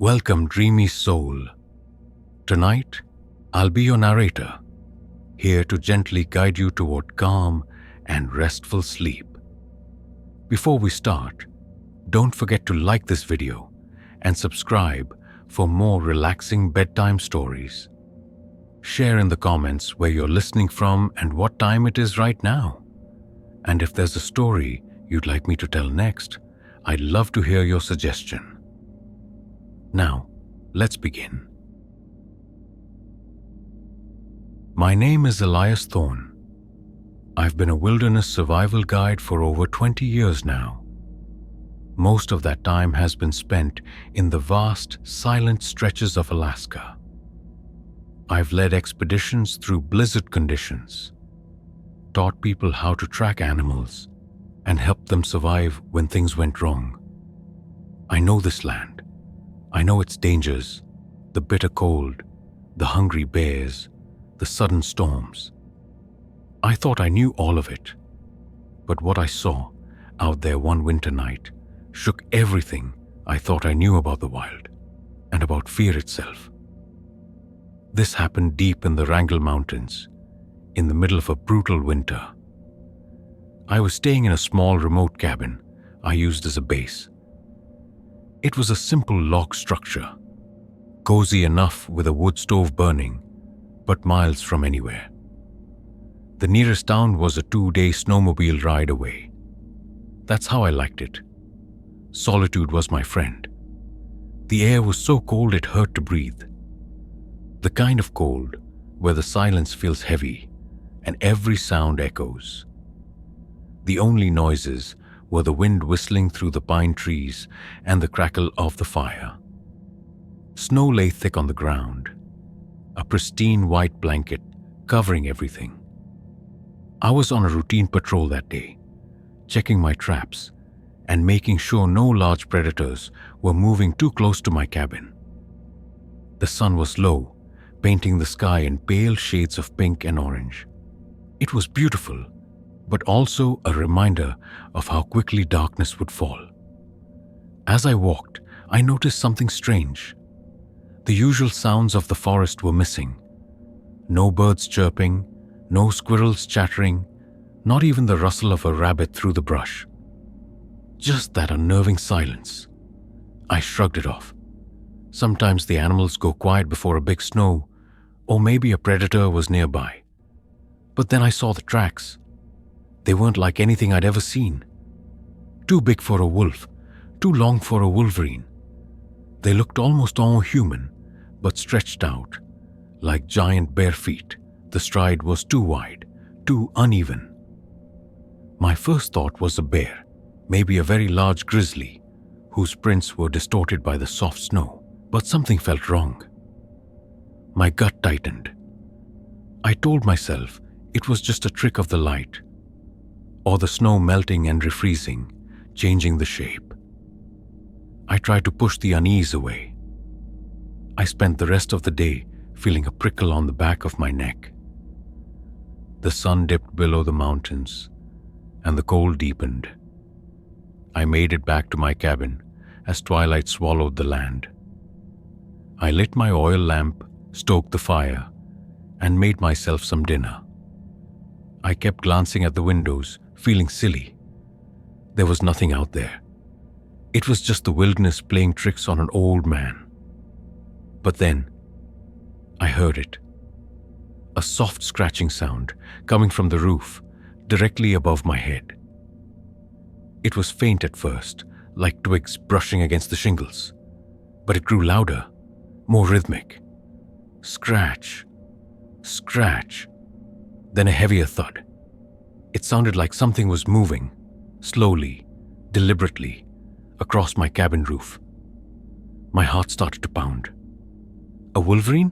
Welcome, dreamy soul. Tonight, I'll be your narrator, here to gently guide you toward calm and restful sleep. Before we start, don't forget to like this video and subscribe for more relaxing bedtime stories. Share in the comments where you're listening from and what time it is right now. And if there's a story you'd like me to tell next, I'd love to hear your suggestion. Now, let's begin. My name is Elias Thorne. I've been a wilderness survival guide for over 20 years now. Most of that time has been spent in the vast, silent stretches of Alaska. I've led expeditions through blizzard conditions, taught people how to track animals, and helped them survive when things went wrong. I know this land. I know its dangers, the bitter cold, the hungry bears, the sudden storms. I thought I knew all of it, but what I saw out there one winter night shook everything I thought I knew about the wild and about fear itself. This happened deep in the Wrangell Mountains, in the middle of a brutal winter. I was staying in a small remote cabin I used as a base. It was a simple log structure, cozy enough with a wood stove burning, but miles from anywhere. The nearest town was a 2-day snowmobile ride away. That's how I liked it. Solitude was my friend. The air was so cold it hurt to breathe. The kind of cold where the silence feels heavy and every sound echoes. The only noises were the wind whistling through the pine trees and the crackle of the fire. Snow lay thick on the ground, a pristine white blanket covering everything. I was on a routine patrol that day, checking my traps and making sure no large predators were moving too close to my cabin. The sun was low, painting the sky in pale shades of pink and orange. It was beautiful, but also a reminder of how quickly darkness would fall. As I walked, I noticed something strange. The usual sounds of the forest were missing. No birds chirping, no squirrels chattering, not even the rustle of a rabbit through the brush. Just that unnerving silence. I shrugged it off. Sometimes the animals go quiet before a big snow, or maybe a predator was nearby. But then I saw the tracks. They weren't like anything I'd ever seen. Too big for a wolf, too long for a wolverine. They looked almost all human, but stretched out, like giant bare feet. The stride was too wide, too uneven. My first thought was a bear, maybe a very large grizzly, whose prints were distorted by the soft snow, but something felt wrong. My gut tightened. I told myself it was just a trick of the light, or the snow melting and refreezing, changing the shape. I tried to push the unease away. I spent the rest of the day feeling a prickle on the back of my neck. The sun dipped below the mountains, and the cold deepened. I made it back to my cabin as twilight swallowed the land. I lit my oil lamp, stoked the fire, and made myself some dinner. I kept glancing at the windows, feeling silly. There was nothing out there. It was just the wilderness playing tricks on an old man. But then, I heard it. A soft scratching sound coming from the roof, directly above my head. It was faint at first, like twigs brushing against the shingles, but it grew louder, more rhythmic. Scratch, scratch, then a heavier thud. It sounded like something was moving, slowly, deliberately, across my cabin roof. My heart started to pound. A wolverine?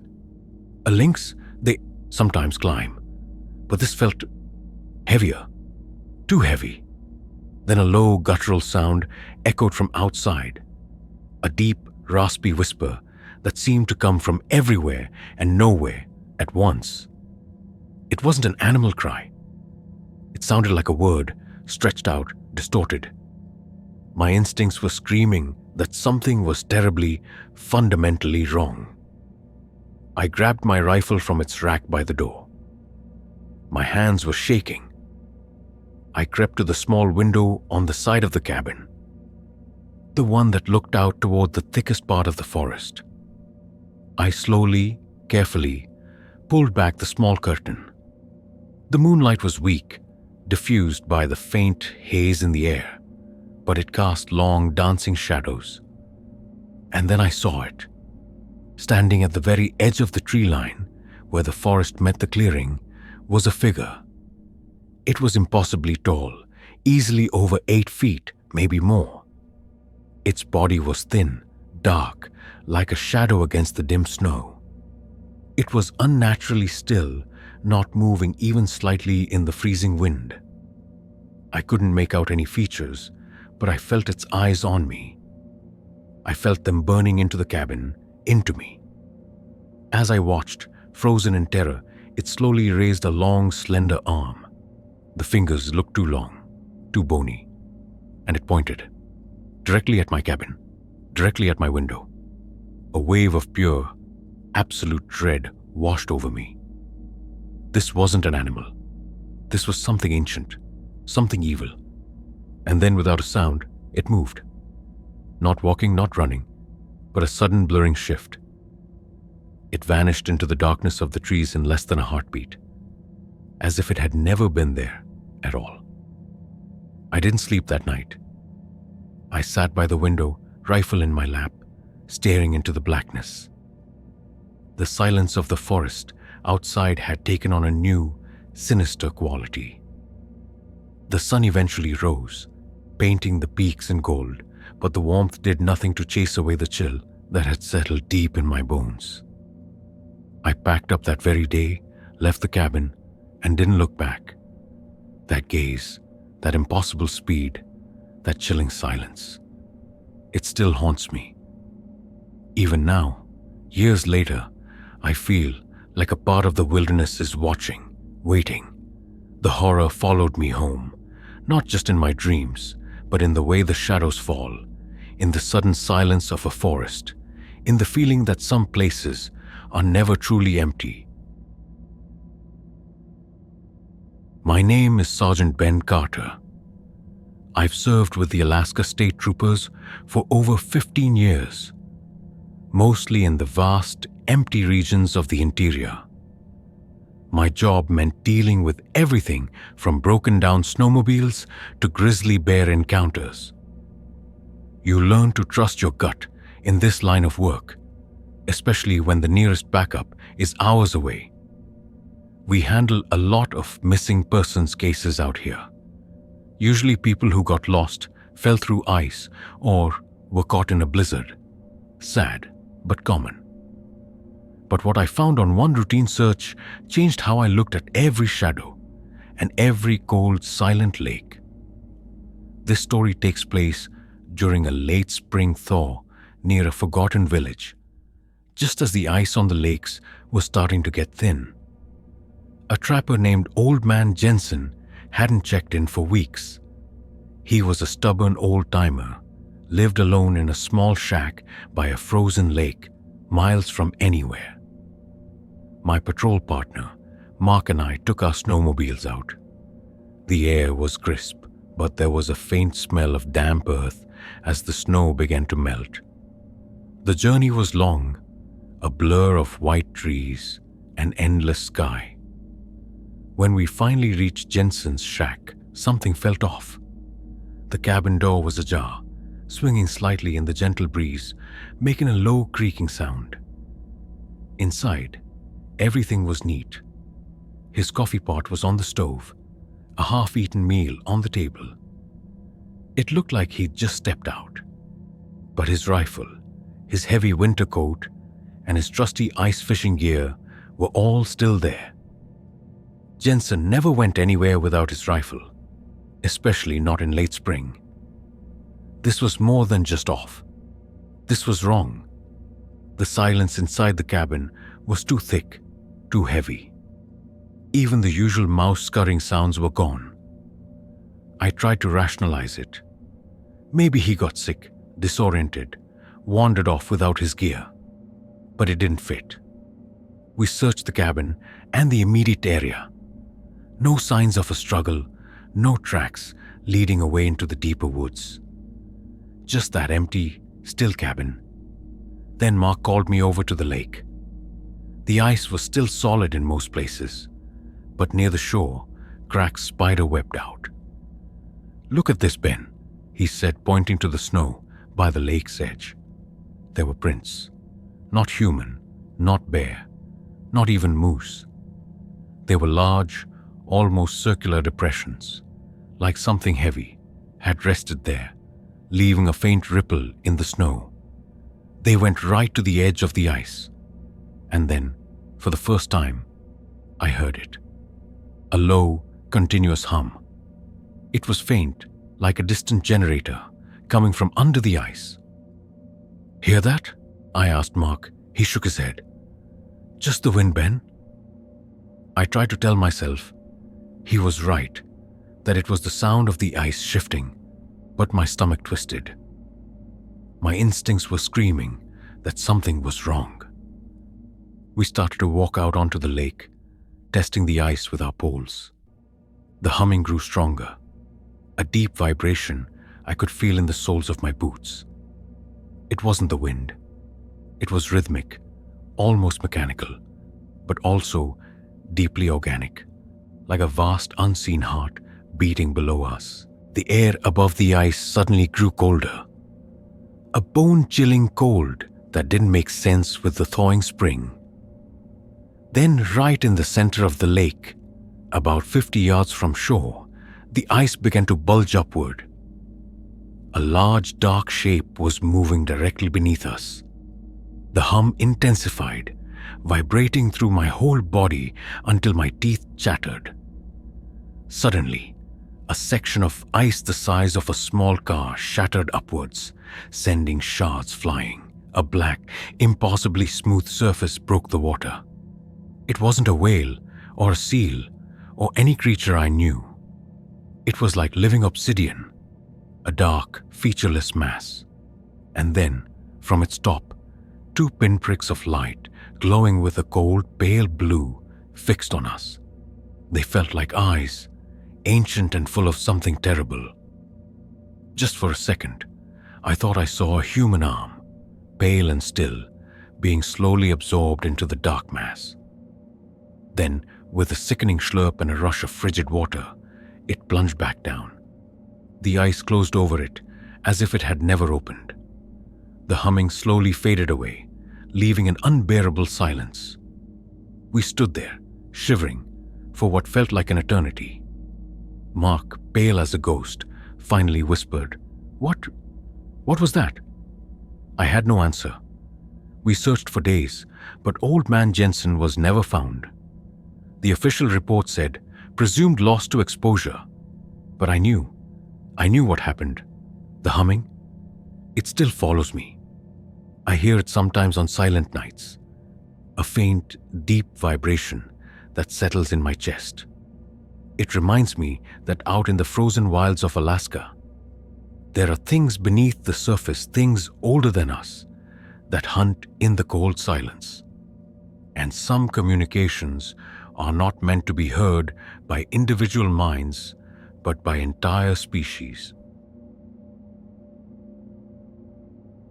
A lynx? They sometimes climb, but this felt heavier, too heavy. Then a low, guttural sound echoed from outside, a deep, raspy whisper that seemed to come from everywhere and nowhere at once. It wasn't an animal cry. It sounded like a word, stretched out, distorted. My instincts were screaming that something was terribly, fundamentally wrong. I grabbed my rifle from its rack by the door. My hands were shaking. I crept to the small window on the side of the cabin, the one that looked out toward the thickest part of the forest. I slowly, carefully, pulled back the small curtain. The moonlight was weak, diffused by the faint haze in the air, but it cast long, dancing shadows. And then I saw it. Standing at the very edge of the tree line, where the forest met the clearing, was a figure. It was impossibly tall, easily over 8 feet, maybe more. Its body was thin, dark, like a shadow against the dim snow. It was unnaturally still, not moving even slightly in the freezing wind. I couldn't make out any features, but I felt its eyes on me. I felt them burning into the cabin, into me. As I watched, frozen in terror, it slowly raised a long, slender arm. The fingers looked too long, too bony, and it pointed directly at my cabin, directly at my window. A wave of pure, absolute dread washed over me. This wasn't an animal. This was something ancient, something evil. And then, without a sound, it moved. Not walking, not running, but a sudden blurring shift. It vanished into the darkness of the trees in less than a heartbeat, as if it had never been there at all. I didn't sleep that night. I sat by the window, rifle in my lap, staring into the blackness. The silence of the forest outside had taken on a new, sinister quality. The sun eventually rose, painting the peaks in gold, but the warmth did nothing to chase away the chill that had settled deep in my bones. I packed up that very day, left the cabin, and didn't look back. That gaze, that impossible speed, that chilling silence. It still haunts me. Even now, years later, I feel like a part of the wilderness is watching, waiting. The horror followed me home, not just in my dreams, but in the way the shadows fall, in the sudden silence of a forest, in the feeling that some places are never truly empty. My name is Sergeant Ben Carter. I've served with the Alaska State Troopers for over 15 years, mostly in the vast, empty regions of the interior. My job meant dealing with everything from broken-down snowmobiles to grizzly bear encounters. You learn to trust your gut in this line of work, especially when the nearest backup is hours away. We handle a lot of missing persons cases out here. Usually people who got lost, fell through ice, or were caught in a blizzard. Sad, but common. But what I found on one routine search changed how I looked at every shadow and every cold, silent lake. This story takes place during a late spring thaw near a forgotten village, just as the ice on the lakes was starting to get thin. A trapper named Old Man Jensen hadn't checked in for weeks. He was a stubborn old-timer, lived alone in a small shack by a frozen lake, miles from anywhere. My patrol partner, Mark, and I took our snowmobiles out. The air was crisp, but there was a faint smell of damp earth as the snow began to melt. The journey was long, a blur of white trees and endless sky. When we finally reached Jensen's shack, something felt off. The cabin door was ajar, swinging slightly in the gentle breeze, making a low creaking sound. Inside, everything was neat. His coffee pot was on the stove, a half-eaten meal on the table. It looked like he'd just stepped out. But his rifle, his heavy winter coat, and his trusty ice fishing gear were all still there. Jensen never went anywhere without his rifle, especially not in late spring. This was more than just off. This was wrong. The silence inside the cabin was too thick, too heavy. Even the usual mouse scurrying sounds were gone. I tried to rationalize it. Maybe he got sick, disoriented, wandered off without his gear. But it didn't fit. We searched the cabin and the immediate area. No signs of a struggle, no tracks leading away into the deeper woods. Just that empty, still cabin. Then Mark called me over to the lake. The ice was still solid in most places, but near the shore, cracks spider-webbed out. "Look at this, Ben," he said, pointing to the snow by the lake's edge. There were prints. Not human, not bear, not even moose. They were large, almost circular depressions, like something heavy had rested there, leaving a faint ripple in the snow. They went right to the edge of the ice. And then, for the first time, I heard it. A low, continuous hum. It was faint, like a distant generator coming from under the ice. "Hear that?" I asked Mark. He shook his head. "Just the wind, Ben." I tried to tell myself he was right, that it was the sound of the ice shifting, but my stomach twisted. My instincts were screaming that something was wrong. We started to walk out onto the lake, testing the ice with our poles. The humming grew stronger, a deep vibration I could feel in the soles of my boots. It wasn't the wind. It was rhythmic, almost mechanical, but also deeply organic, like a vast unseen heart beating below us. The air above the ice suddenly grew colder. A bone-chilling cold that didn't make sense with the thawing spring. Then, right in the center of the lake, about 50 yards from shore, the ice began to bulge upward. A large, dark shape was moving directly beneath us. The hum intensified, vibrating through my whole body until my teeth chattered. Suddenly, a section of ice the size of a small car shattered upwards, sending shards flying. A black, impossibly smooth surface broke the water. It wasn't a whale or a seal or any creature I knew. It was like living obsidian, a dark, featureless mass. And then, from its top, 2 pinpricks of light, glowing with a cold, pale blue, fixed on us. They felt like eyes, ancient and full of something terrible. Just for a second, I thought I saw a human arm, pale and still, being slowly absorbed into the dark mass. Then, with a sickening slurp and a rush of frigid water, it plunged back down. The ice closed over it, as if it had never opened. The humming slowly faded away, leaving an unbearable silence. We stood there, shivering, for what felt like an eternity. Mark, pale as a ghost, finally whispered, What was that?" I had no answer. We searched for days, but Old Man Jensen was never found. The official report said, presumed loss to exposure. But I knew what happened. The humming, it still follows me. I hear it sometimes on silent nights. A faint, deep vibration that settles in my chest. It reminds me that out in the frozen wilds of Alaska, there are things beneath the surface, things older than us, that hunt in the cold silence. And some communications are not meant to be heard by individual minds, but by entire species.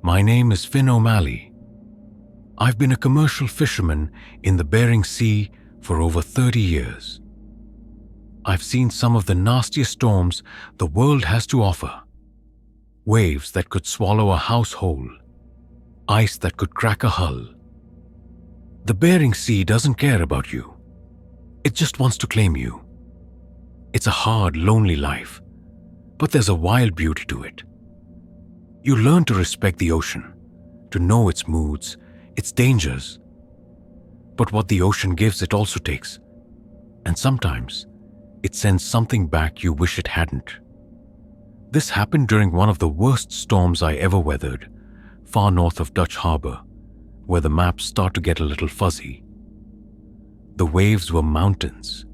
My name is Finn O'Malley. I've been a commercial fisherman in the Bering Sea for over 30 years. I've seen some of the nastiest storms the world has to offer. Waves that could swallow a house whole. Ice that could crack a hull. The Bering Sea doesn't care about you. It just wants to claim you. It's a hard, lonely life, but there's a wild beauty to it. You learn to respect the ocean, to know its moods, its dangers. But what the ocean gives, it also takes. And sometimes, it sends something back you wish it hadn't. This happened during one of the worst storms I ever weathered, far north of Dutch Harbor, where the maps start to get a little fuzzy. The waves were mountains,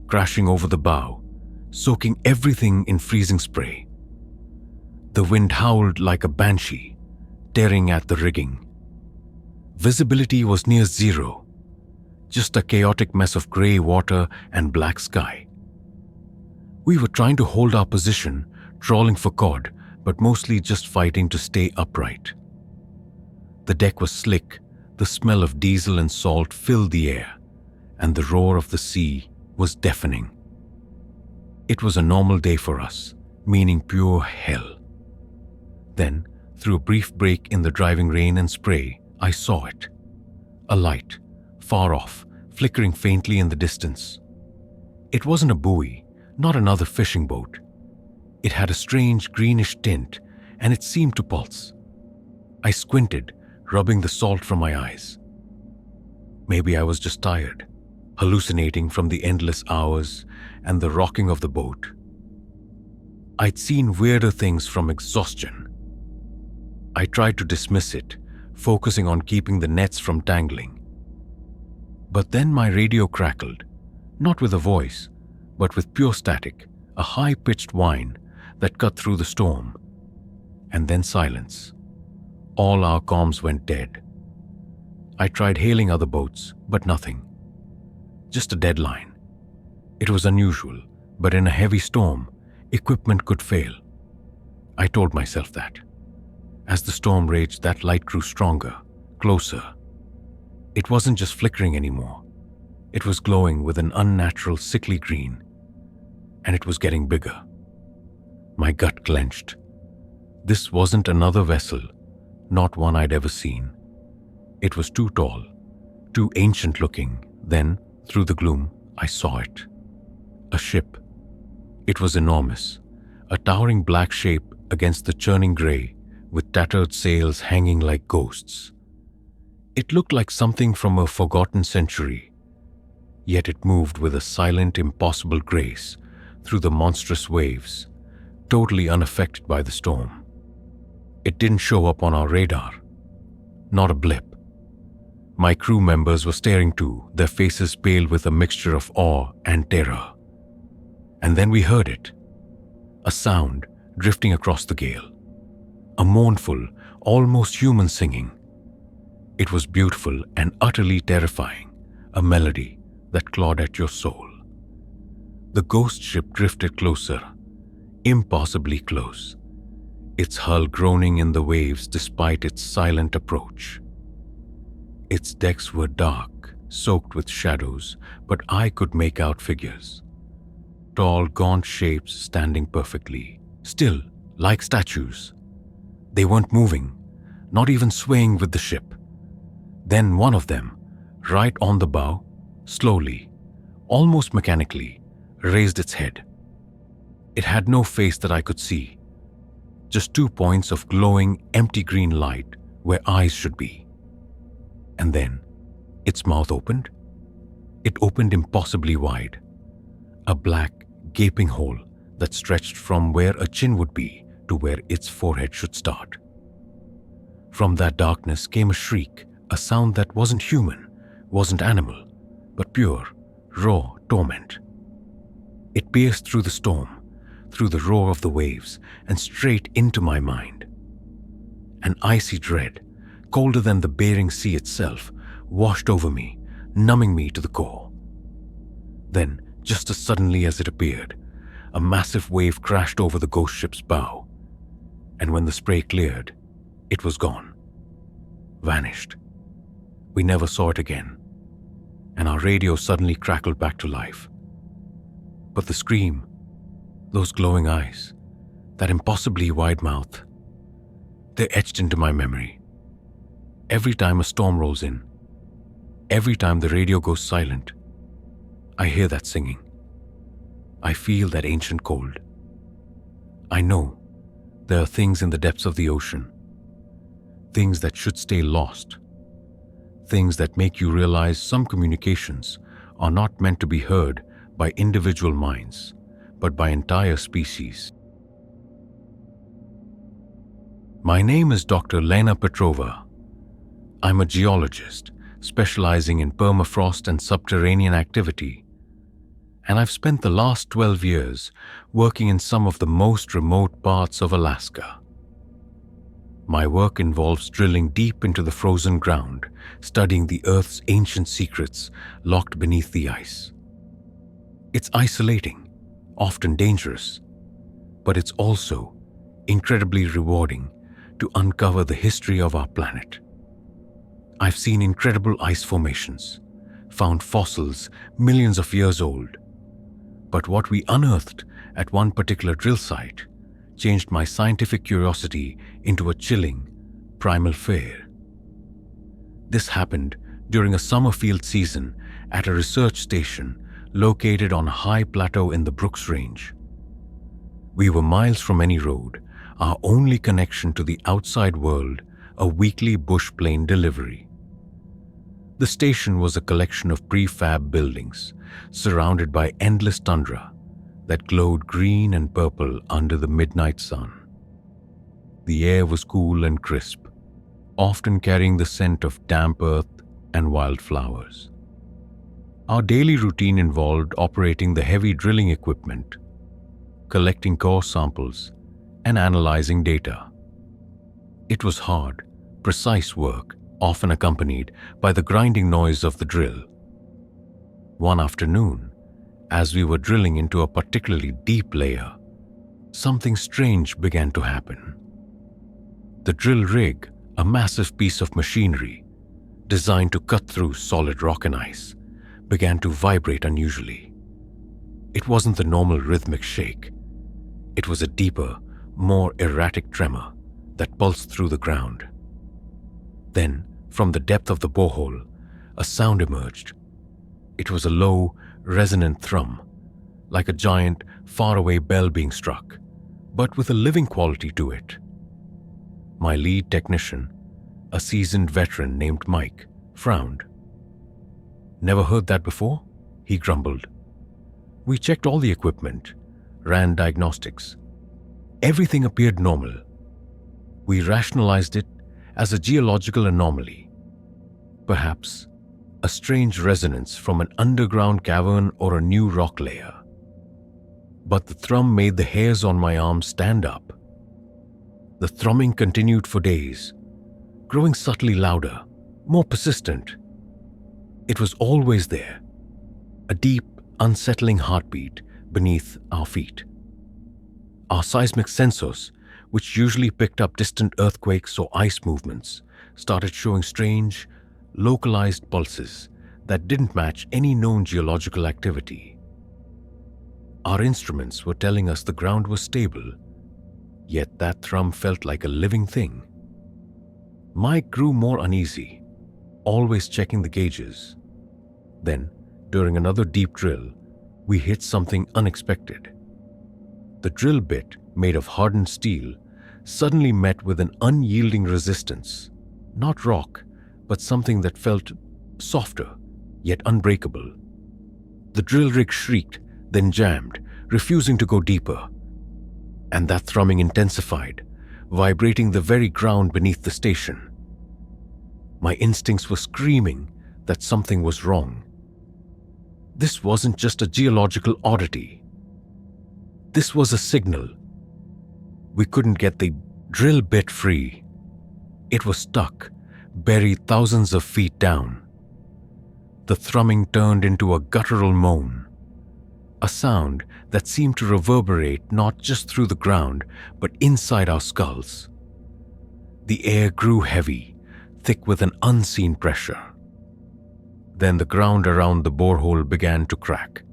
crashing over the bow, soaking everything in freezing spray. The wind howled like a banshee, tearing at the rigging. Visibility was near zero, just a chaotic mess of grey water and black sky. We were trying to hold our position, trawling for cod, but mostly just fighting to stay upright. The deck was slick, the smell of diesel and salt filled the air, and the roar of the sea was deafening. It was a normal day for us, meaning pure hell. Then, through a brief break in the driving rain and spray, I saw it. A light, far off, flickering faintly in the distance. It wasn't a buoy, not another fishing boat. It had a strange greenish tint, and it seemed to pulse. I squinted, rubbing the salt from my eyes. Maybe I was just tired, hallucinating from the endless hours and the rocking of the boat. I'd seen weirder things from exhaustion. I tried to dismiss it, focusing on keeping the nets from tangling. But then my radio crackled, not with a voice, but with pure static, a high-pitched whine that cut through the storm. And then silence. All our comms went dead. I tried hailing other boats, but nothing. Just a dead line. It was unusual, but in a heavy storm, equipment could fail. I told myself that. As the storm raged, that light grew stronger, closer. It wasn't just flickering anymore. It was glowing with an unnatural, sickly green. And it was getting bigger. My gut clenched. This wasn't another vessel, not one I'd ever seen. It was too tall, too ancient-looking. Then, through the gloom, I saw it. A ship. It was enormous, a towering black shape against the churning grey, with tattered sails hanging like ghosts. It looked like something from a forgotten century, yet it moved with a silent, impossible grace through the monstrous waves, totally unaffected by the storm. It didn't show up on our radar. Not a blip. My crew members were staring too, their faces pale with a mixture of awe and terror. And then we heard it. A sound drifting across the gale. A mournful, almost human singing. It was beautiful and utterly terrifying, a melody that clawed at your soul. The ghost ship drifted closer, impossibly close, its hull groaning in the waves despite its silent approach. Its decks were dark, soaked with shadows, but I could make out figures. Tall, gaunt shapes standing perfectly, still, like statues. They weren't moving, not even swaying with the ship. Then one of them, right on the bow, slowly, almost mechanically, raised its head. It had no face that I could see, just 2 points of glowing, empty green light where eyes should be. And then, its mouth opened. It opened impossibly wide, a black, gaping hole that stretched from where a chin would be to where its forehead should start. From that darkness came a shriek, a sound that wasn't human, wasn't animal, but pure, raw torment. It pierced through the storm, through the roar of the waves, and straight into my mind. An icy dread, colder than the Bering Sea itself, washed over me, numbing me to the core. Then, just as suddenly as it appeared, a massive wave crashed over the ghost ship's bow, and when the spray cleared, it was gone. Vanished. We never saw it again, and our radio suddenly crackled back to life. But the scream, those glowing eyes, that impossibly wide mouth, they're etched into my memory. Every time a storm rolls in, every time the radio goes silent, I hear that singing. I feel that ancient cold. I know there are things in the depths of the ocean, things that should stay lost, things that make you realize some communications are not meant to be heard by individual minds, but by entire species. My name is Dr. Lena Petrova. I'm a geologist specializing in permafrost and subterranean activity, and I've spent the last 12 years working in some of the most remote parts of Alaska. My work involves drilling deep into the frozen ground, studying the Earth's ancient secrets locked beneath the ice. It's isolating, often dangerous, but it's also incredibly rewarding to uncover the history of our planet. I've seen incredible ice formations, found fossils millions of years old, but what we unearthed at one particular drill site changed my scientific curiosity into a chilling, primal fear. This happened during a summer field season at a research station located on a high plateau in the Brooks Range. We were miles from any road, our only connection to the outside world a weekly bush plane delivery. The station was a collection of prefab buildings surrounded by endless tundra that glowed green and purple under the midnight sun. The air was cool and crisp, often carrying the scent of damp earth and wildflowers. Our daily routine involved operating the heavy drilling equipment, collecting core samples, and analyzing data. It was hard, precise work, often accompanied by the grinding noise of the drill. One afternoon, as we were drilling into a particularly deep layer, something strange began to happen. The drill rig, a massive piece of machinery designed to cut through solid rock and ice, began to vibrate unusually. It wasn't the normal rhythmic shake. It was a deeper, more erratic tremor that pulsed through the ground. Then, from the depth of the borehole, a sound emerged. It was a low, resonant thrum, like a giant, faraway bell being struck, but with a living quality to it. My lead technician, a seasoned veteran named Mike, frowned. "Never heard that before?" he grumbled. We checked all the equipment, ran diagnostics. Everything appeared normal. We rationalized it as a geological anomaly. Perhaps a strange resonance from an underground cavern or a new rock layer. But the thrum made the hairs on my arms stand up. The thrumming continued for days, growing subtly louder, more persistent. It was always there, a deep, unsettling heartbeat beneath our feet. Our seismic sensors, which usually picked up distant earthquakes or ice movements, started showing strange, localized pulses that didn't match any known geological activity. Our instruments were telling us the ground was stable, yet that thrum felt like a living thing. Mike grew more uneasy, always checking the gauges. Then, during another deep drill, we hit something unexpected. The drill bit, made of hardened steel, suddenly met with an unyielding resistance, not rock, but something that felt softer, yet unbreakable. The drill rig shrieked, then jammed, refusing to go deeper. And that thrumming intensified, vibrating the very ground beneath the station. My instincts were screaming that something was wrong. This wasn't just a geological oddity. This was a signal. We couldn't get the drill bit free. It was stuck, buried thousands of feet down. The thrumming turned into a guttural moan, a sound that seemed to reverberate not just through the ground, but inside our skulls. The air grew heavy, thick with an unseen pressure. Then the ground around the borehole began to crack.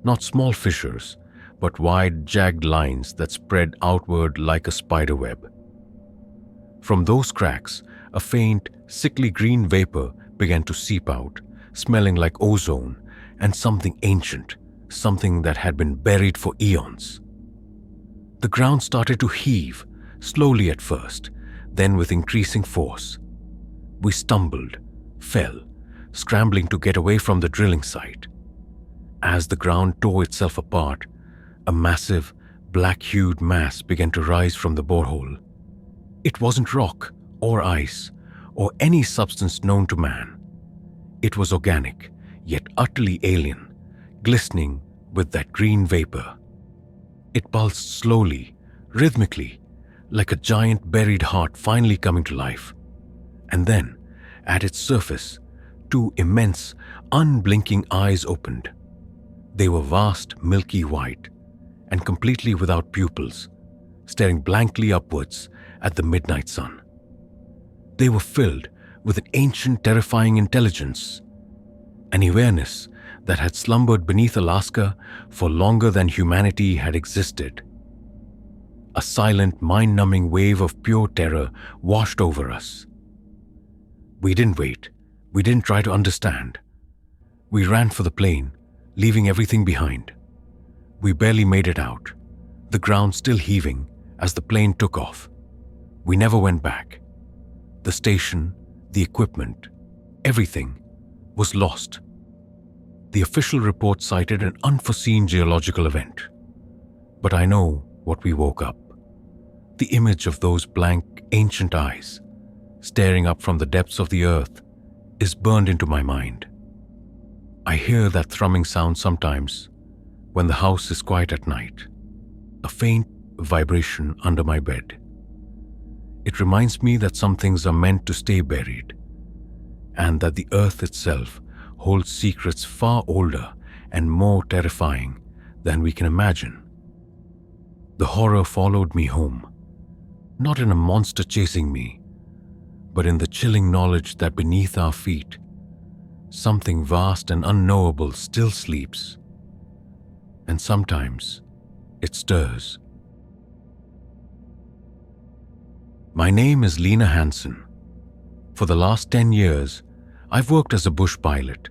Not small fissures, but wide, jagged lines that spread outward like a spider web. From those cracks, a faint, sickly green vapor began to seep out, smelling like ozone and something ancient, something that had been buried for eons. The ground started to heave, slowly at first, then with increasing force. We stumbled, fell, scrambling to get away from the drilling site. As the ground tore itself apart, a massive, black-hued mass began to rise from the borehole. It wasn't rock or ice or any substance known to man. It was organic, yet utterly alien, glistening with that green vapor. It pulsed slowly, rhythmically, like a giant buried heart finally coming to life. And then, at its surface, two immense, unblinking eyes opened. They were vast, milky white, and completely without pupils, staring blankly upwards at the midnight sun. They were filled with an ancient, terrifying intelligence, an awareness that had slumbered beneath Alaska for longer than humanity had existed. A silent, mind-numbing wave of pure terror washed over us. We didn't wait. We didn't try to understand. We ran for the plane, leaving everything behind. We barely made it out, the ground still heaving as the plane took off. We never went back. The station, the equipment, everything was lost. The official report cited an unforeseen geological event. But I know what we woke up. The image of those blank, ancient eyes, staring up from the depths of the earth, is burned into my mind. I hear that thrumming sound sometimes when the house is quiet at night, a faint vibration under my bed. It reminds me that some things are meant to stay buried, and that the earth itself holds secrets far older and more terrifying than we can imagine. The horror followed me home, not in a monster chasing me, but in the chilling knowledge that beneath our feet, something vast and unknowable still sleeps. And sometimes it stirs. My name is Lena Hansen. For the last 10 years, I've worked as a bush pilot,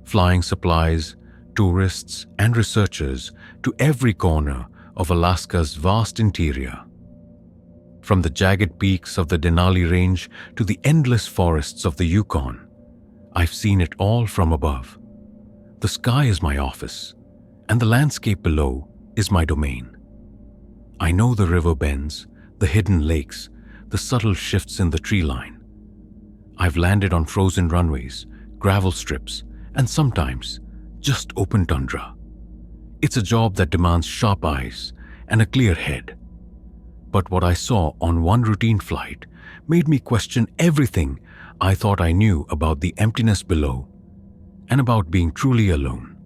flying supplies, tourists, and researchers to every corner of Alaska's vast interior. From the jagged peaks of the Denali Range to the endless forests of the Yukon, I've seen it all from above. The sky is my office, and the landscape below is my domain. I know the river bends, the hidden lakes, the subtle shifts in the tree line. I've landed on frozen runways, gravel strips, and sometimes just open tundra. It's a job that demands sharp eyes and a clear head. But what I saw on one routine flight made me question everything I thought I knew about the emptiness below and about being truly alone.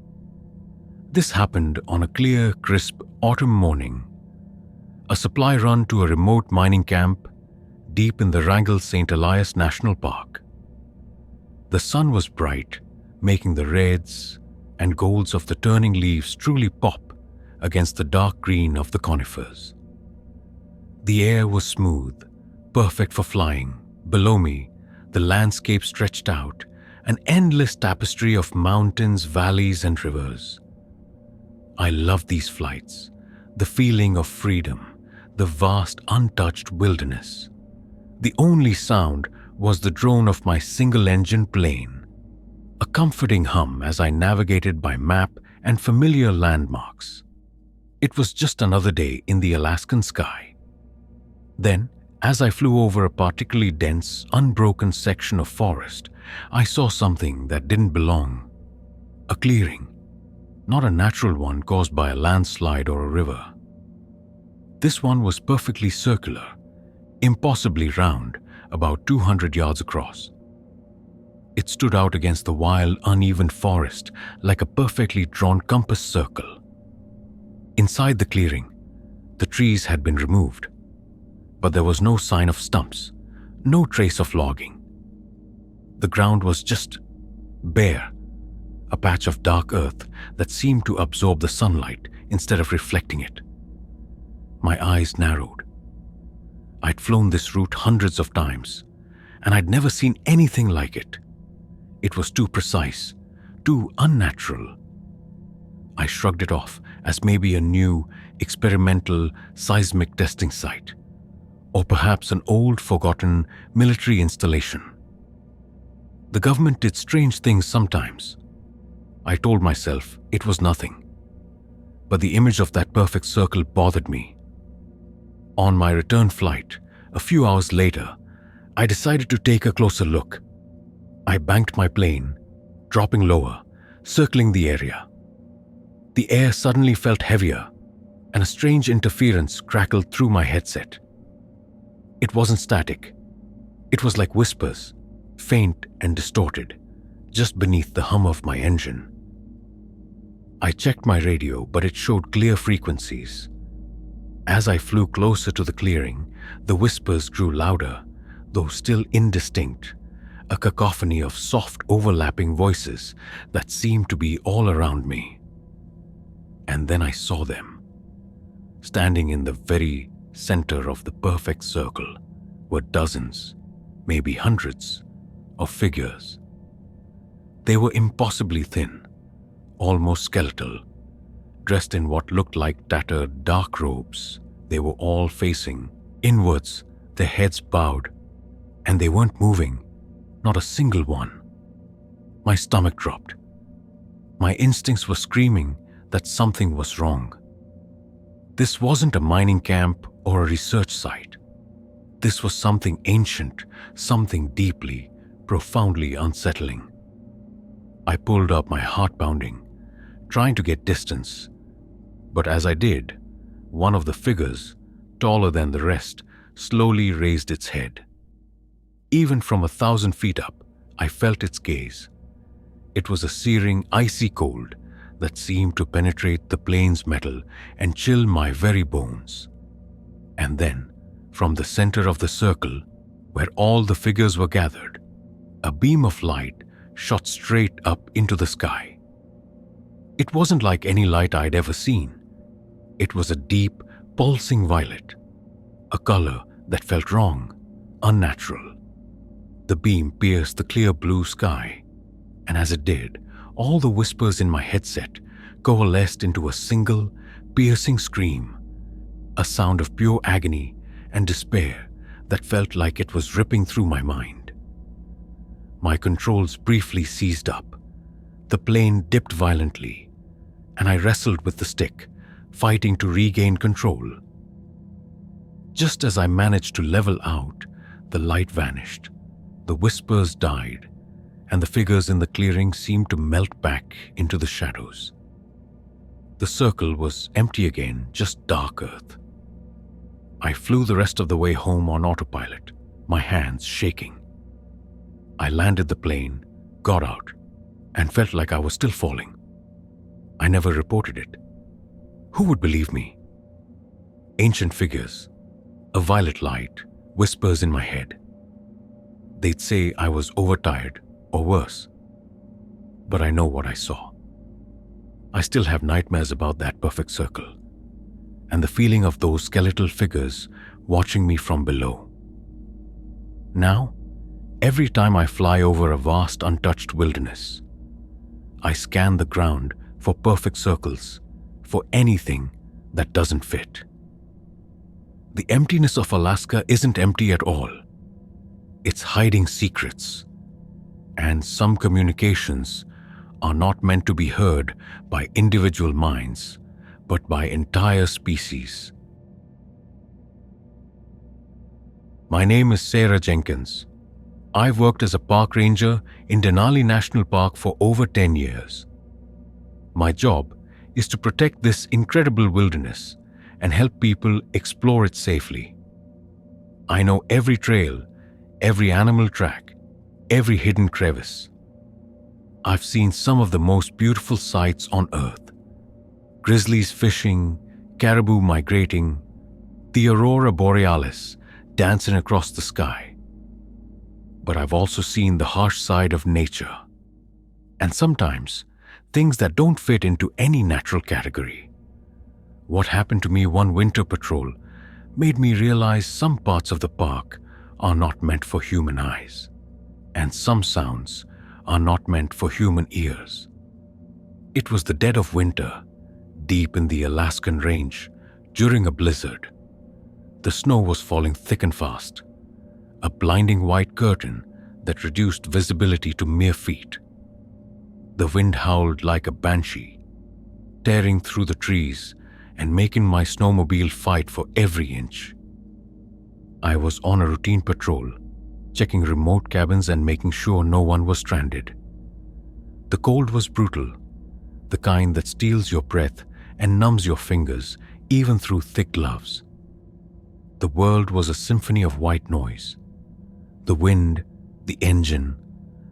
This happened on a clear, crisp autumn morning. A supply run to a remote mining camp deep in the Wrangell St. Elias National Park. The sun was bright, making the reds and golds of the turning leaves truly pop against the dark green of the conifers. The air was smooth, perfect for flying. Below me, the landscape stretched out, an endless tapestry of mountains, valleys, and rivers. I loved these flights, the feeling of freedom, the vast, untouched wilderness. The only sound was the drone of my single-engine plane, a comforting hum as I navigated by map and familiar landmarks. It was just another day in the Alaskan sky. Then, as I flew over a particularly dense, unbroken section of forest, I saw something that didn't belong. A clearing, not a natural one caused by a landslide or a river. This one was perfectly circular, impossibly round, about 200 yards across. It stood out against the wild, uneven forest like a perfectly drawn compass circle. Inside the clearing, the trees had been removed, but there was no sign of stumps, no trace of logging. The ground was just bare, a patch of dark earth that seemed to absorb the sunlight instead of reflecting it. My eyes narrowed. I'd flown this route hundreds of times, and I'd never seen anything like it. It was too precise, too unnatural. I shrugged it off as maybe a new, experimental seismic testing site, or perhaps an old, forgotten military installation. The government did strange things sometimes. I told myself it was nothing, but the image of that perfect circle bothered me. On my return flight, a few hours later, I decided to take a closer look. I banked my plane, dropping lower, circling the area. The air suddenly felt heavier, and a strange interference crackled through my headset. It wasn't static. It was like whispers, faint and distorted, just beneath the hum of my engine. I checked my radio, but it showed clear frequencies. As I flew closer to the clearing, the whispers grew louder, though still indistinct, a cacophony of soft overlapping voices that seemed to be all around me. And then I saw them. Standing in the very center of the perfect circle were dozens, maybe hundreds, of figures. They were impossibly thin, almost skeletal, dressed in what looked like tattered dark robes. They were all facing inwards, their heads bowed, and they weren't moving, not a single one. My stomach dropped. My instincts were screaming that something was wrong. This wasn't a mining camp or a research site. This was something ancient, something deeply, profoundly unsettling. I pulled up, my heart pounding, trying to get distance. But as I did, one of the figures, taller than the rest, slowly raised its head. Even from 1,000 feet up, I felt its gaze. It was a searing, icy cold that seemed to penetrate the plane's metal and chill my very bones. And then, from the center of the circle, where all the figures were gathered, a beam of light shot straight up into the sky. It wasn't like any light I'd ever seen. It was a deep, pulsing violet, a color that felt wrong, unnatural. The beam pierced the clear blue sky, and as it did, all the whispers in my headset coalesced into a single, piercing scream, a sound of pure agony and despair that felt like it was ripping through my mind. My controls briefly seized up. The plane dipped violently, and I wrestled with the stick, fighting to regain control. Just as I managed to level out, the light vanished, the whispers died, and the figures in the clearing seemed to melt back into the shadows. The circle was empty again, just dark earth. I flew the rest of the way home on autopilot, my hands shaking. I landed the plane, got out, and felt like I was still falling. I never reported it. Who would believe me? Ancient figures, a violet light, whispers in my head. They'd say I was overtired or worse. But I know what I saw. I still have nightmares about that perfect circle and the feeling of those skeletal figures watching me from below. Now, every time I fly over a vast untouched wilderness, I scan the ground for perfect circles, for anything that doesn't fit. The emptiness of Alaska isn't empty at all. It's hiding secrets, and some communications are not meant to be heard by individual minds, but by entire species. My name is Sarah Jenkins. I've worked as a park ranger in Denali National Park for over 10 years. My job is to protect this incredible wilderness and help people explore it safely. I know every trail, every animal track, every hidden crevice. I've seen some of the most beautiful sights on Earth. Grizzlies fishing, caribou migrating, the aurora borealis dancing across the sky. But I've also seen the harsh side of nature, and sometimes things that don't fit into any natural category. What happened to me one winter patrol made me realize some parts of the park are not meant for human eyes, and some sounds are not meant for human ears. It was the dead of winter, deep in the Alaskan range, during a blizzard. The snow was falling thick and fast, a blinding white curtain that reduced visibility to mere feet. The wind howled like a banshee, tearing through the trees and making my snowmobile fight for every inch. I was on a routine patrol, checking remote cabins and making sure no one was stranded. The cold was brutal, the kind that steals your breath and numbs your fingers even through thick gloves. The world was a symphony of white noise. The wind, the engine,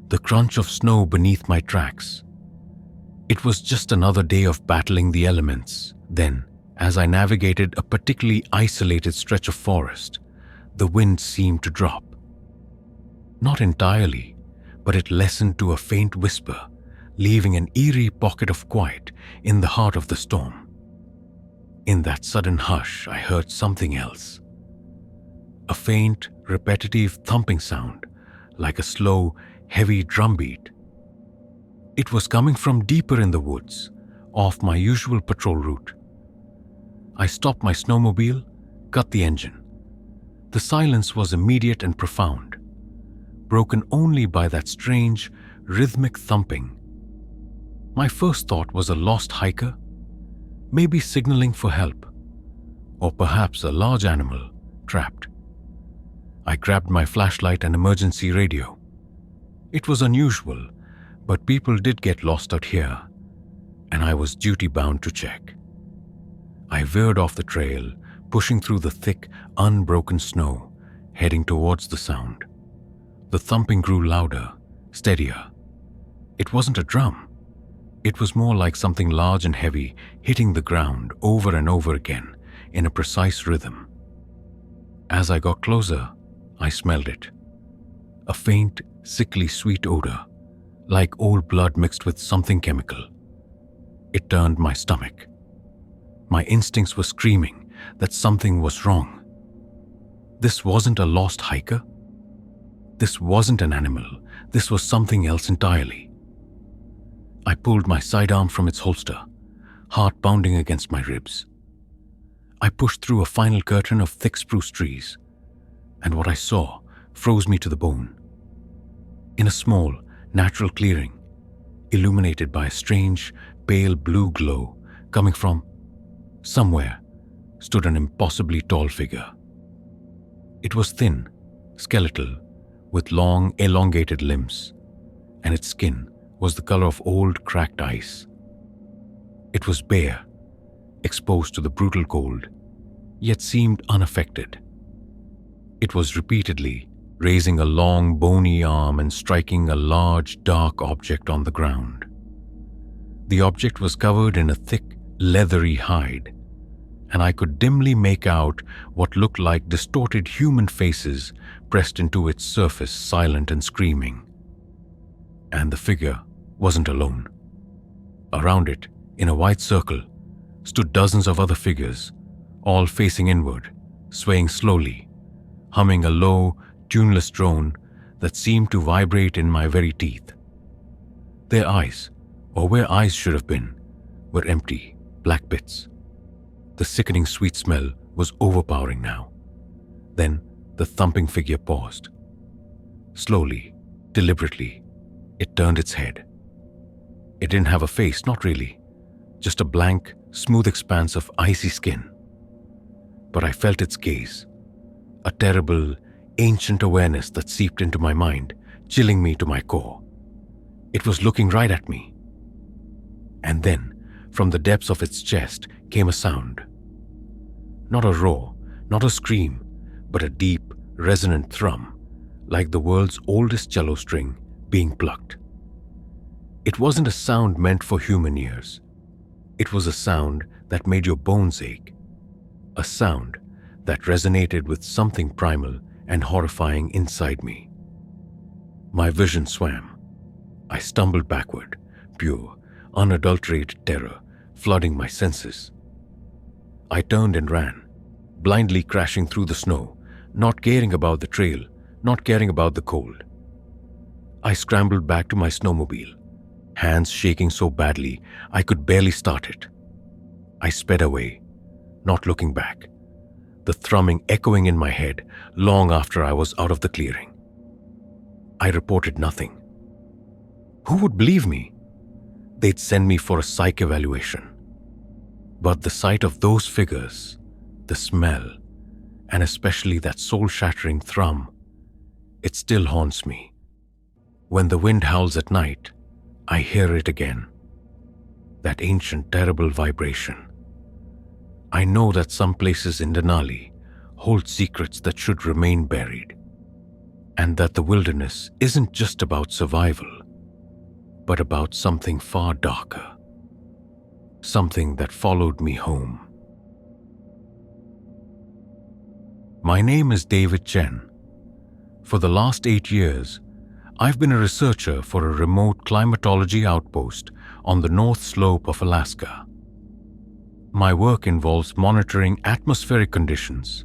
the crunch of snow beneath my tracks. It was just another day of battling the elements. Then, as I navigated a particularly isolated stretch of forest, the wind seemed to drop. Not entirely, but it lessened to a faint whisper, leaving an eerie pocket of quiet in the heart of the storm. In that sudden hush, I heard something else. A faint, repetitive thumping sound, like a slow, heavy drumbeat. It was coming from deeper in the woods, off my usual patrol route. I stopped my snowmobile, cut the engine. The silence was immediate and profound, broken only by that strange, rhythmic thumping. My first thought was a lost hiker, maybe signaling for help, or perhaps a large animal trapped. I grabbed my flashlight and emergency radio. It was unusual, but people did get lost out here, and I was duty-bound to check. I veered off the trail, pushing through the thick, unbroken snow, heading towards the sound. The thumping grew louder, steadier. It wasn't a drum. It was more like something large and heavy hitting the ground over and over again in a precise rhythm. As I got closer, I smelled it. A faint, sickly sweet odor, like old blood mixed with something chemical. It turned my stomach. My instincts were screaming that something was wrong. This wasn't a lost hiker. This wasn't an animal. This was something else entirely. I pulled my sidearm from its holster, heart pounding against my ribs. I pushed through a final curtain of thick spruce trees, and what I saw froze me to the bone. In a small, natural clearing, illuminated by a strange, pale blue glow coming from somewhere, stood an impossibly tall figure. It was thin, skeletal, with long, elongated limbs, and its skin was the color of old, cracked ice. It was bare, exposed to the brutal cold, yet seemed unaffected. It was repeatedly raising a long, bony arm and striking a large, dark object on the ground. The object was covered in a thick, leathery hide, and I could dimly make out what looked like distorted human faces pressed into its surface, silent and screaming. And the figure wasn't alone. Around it, in a wide circle, stood dozens of other figures, all facing inward, swaying slowly, humming a low, tuneless drone that seemed to vibrate in my very teeth. Their eyes, or where eyes should have been, were empty, black pits. The sickening sweet smell was overpowering now. Then the thumping figure paused. Slowly, deliberately, it turned its head. It didn't have a face, not really, just a blank, smooth expanse of icy skin. But I felt its gaze, a terrible, ancient awareness that seeped into my mind, chilling me to my core. It was looking right at me. And then, from the depths of its chest came a sound. Not a roar, not a scream, but a deep, resonant thrum, like the world's oldest cello string being plucked. It wasn't a sound meant for human ears. It was a sound that made your bones ache. A sound that resonated with something primal and horrifying inside me. My vision swam. I stumbled backward, pure, unadulterated terror flooding my senses. I turned and ran, blindly crashing through the snow, not caring about the trail, not caring about the cold. I scrambled back to my snowmobile, hands shaking so badly I could barely start it. I sped away, not looking back, the thrumming echoing in my head long after I was out of the clearing. I reported nothing. Who would believe me? They'd send me for a psych evaluation. But the sight of those figures, the smell, and especially that soul-shattering thrum, it still haunts me. When the wind howls at night, I hear it again. That ancient, terrible vibration. I know that some places in Denali hold secrets that should remain buried, and that the wilderness isn't just about survival, but about something far darker, something that followed me home. My name is David Chen. For the last 8 years, I've been a researcher for a remote climatology outpost on the north slope of Alaska. My work involves monitoring atmospheric conditions,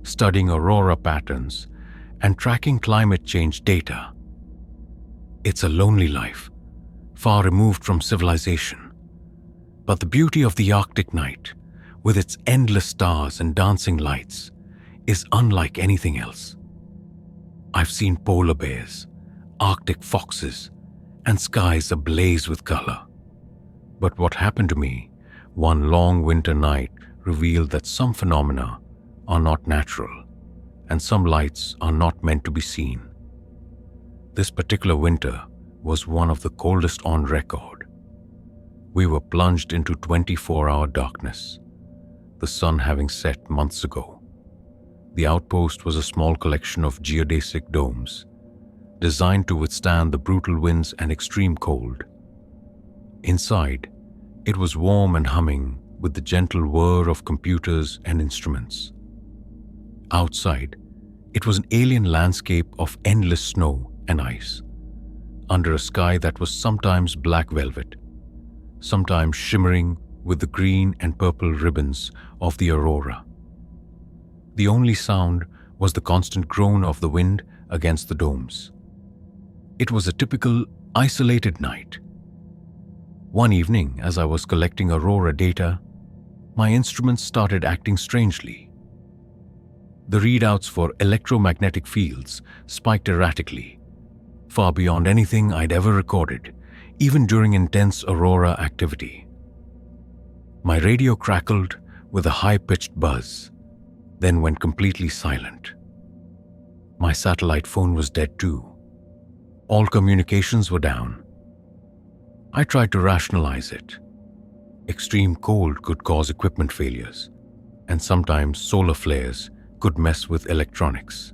studying aurora patterns, and tracking climate change data. It's a lonely life, far removed from civilization. But the beauty of the Arctic night, with its endless stars and dancing lights, is unlike anything else. I've seen polar bears, Arctic foxes, and skies ablaze with color. But what happened to me one long winter night revealed that some phenomena are not natural, and some lights are not meant to be seen. This particular winter was one of the coldest on record. We were plunged into 24-hour darkness, the sun having set months ago. The outpost was a small collection of geodesic domes, designed to withstand the brutal winds and extreme cold. Inside, it was warm and humming with the gentle whir of computers and instruments. Outside, it was an alien landscape of endless snow and ice, under a sky that was sometimes black velvet, sometimes shimmering with the green and purple ribbons of the aurora. The only sound was the constant groan of the wind against the domes. It was a typical, isolated night. One evening, as I was collecting aurora data, my instruments started acting strangely. The readouts for electromagnetic fields spiked erratically, far beyond anything I'd ever recorded, even during intense aurora activity. My radio crackled with a high-pitched buzz, then went completely silent. My satellite phone was dead too. All communications were down. I tried to rationalize it. Extreme cold could cause equipment failures, and sometimes solar flares could mess with electronics.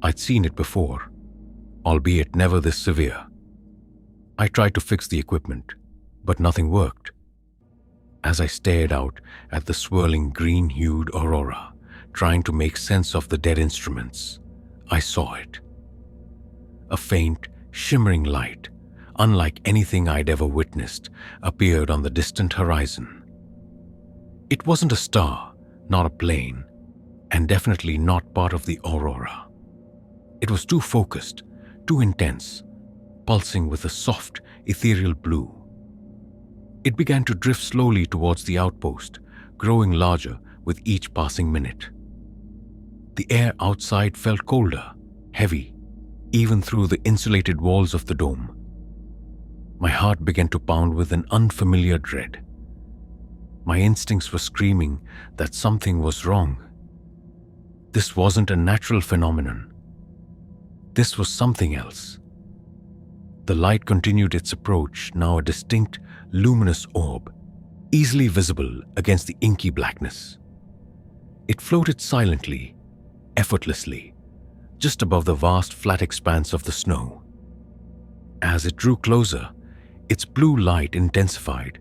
I'd seen it before, albeit never this severe. I tried to fix the equipment, but nothing worked. As I stared out at the swirling green-hued aurora, trying to make sense of the dead instruments, I saw it. A faint, shimmering light, unlike anything I'd ever witnessed, appeared on the distant horizon. It wasn't a star, not a plane, and definitely not part of the aurora. It was too focused, too intense, pulsing with a soft, ethereal blue. It began to drift slowly towards the outpost, growing larger with each passing minute. The air outside felt colder, heavy, even through the insulated walls of the dome. My heart began to pound with an unfamiliar dread. My instincts were screaming that something was wrong. This wasn't a natural phenomenon. This was something else. The light continued its approach, now a distinct, luminous orb, easily visible against the inky blackness. It floated silently, effortlessly, just above the vast flat expanse of the snow. As it drew closer, its blue light intensified,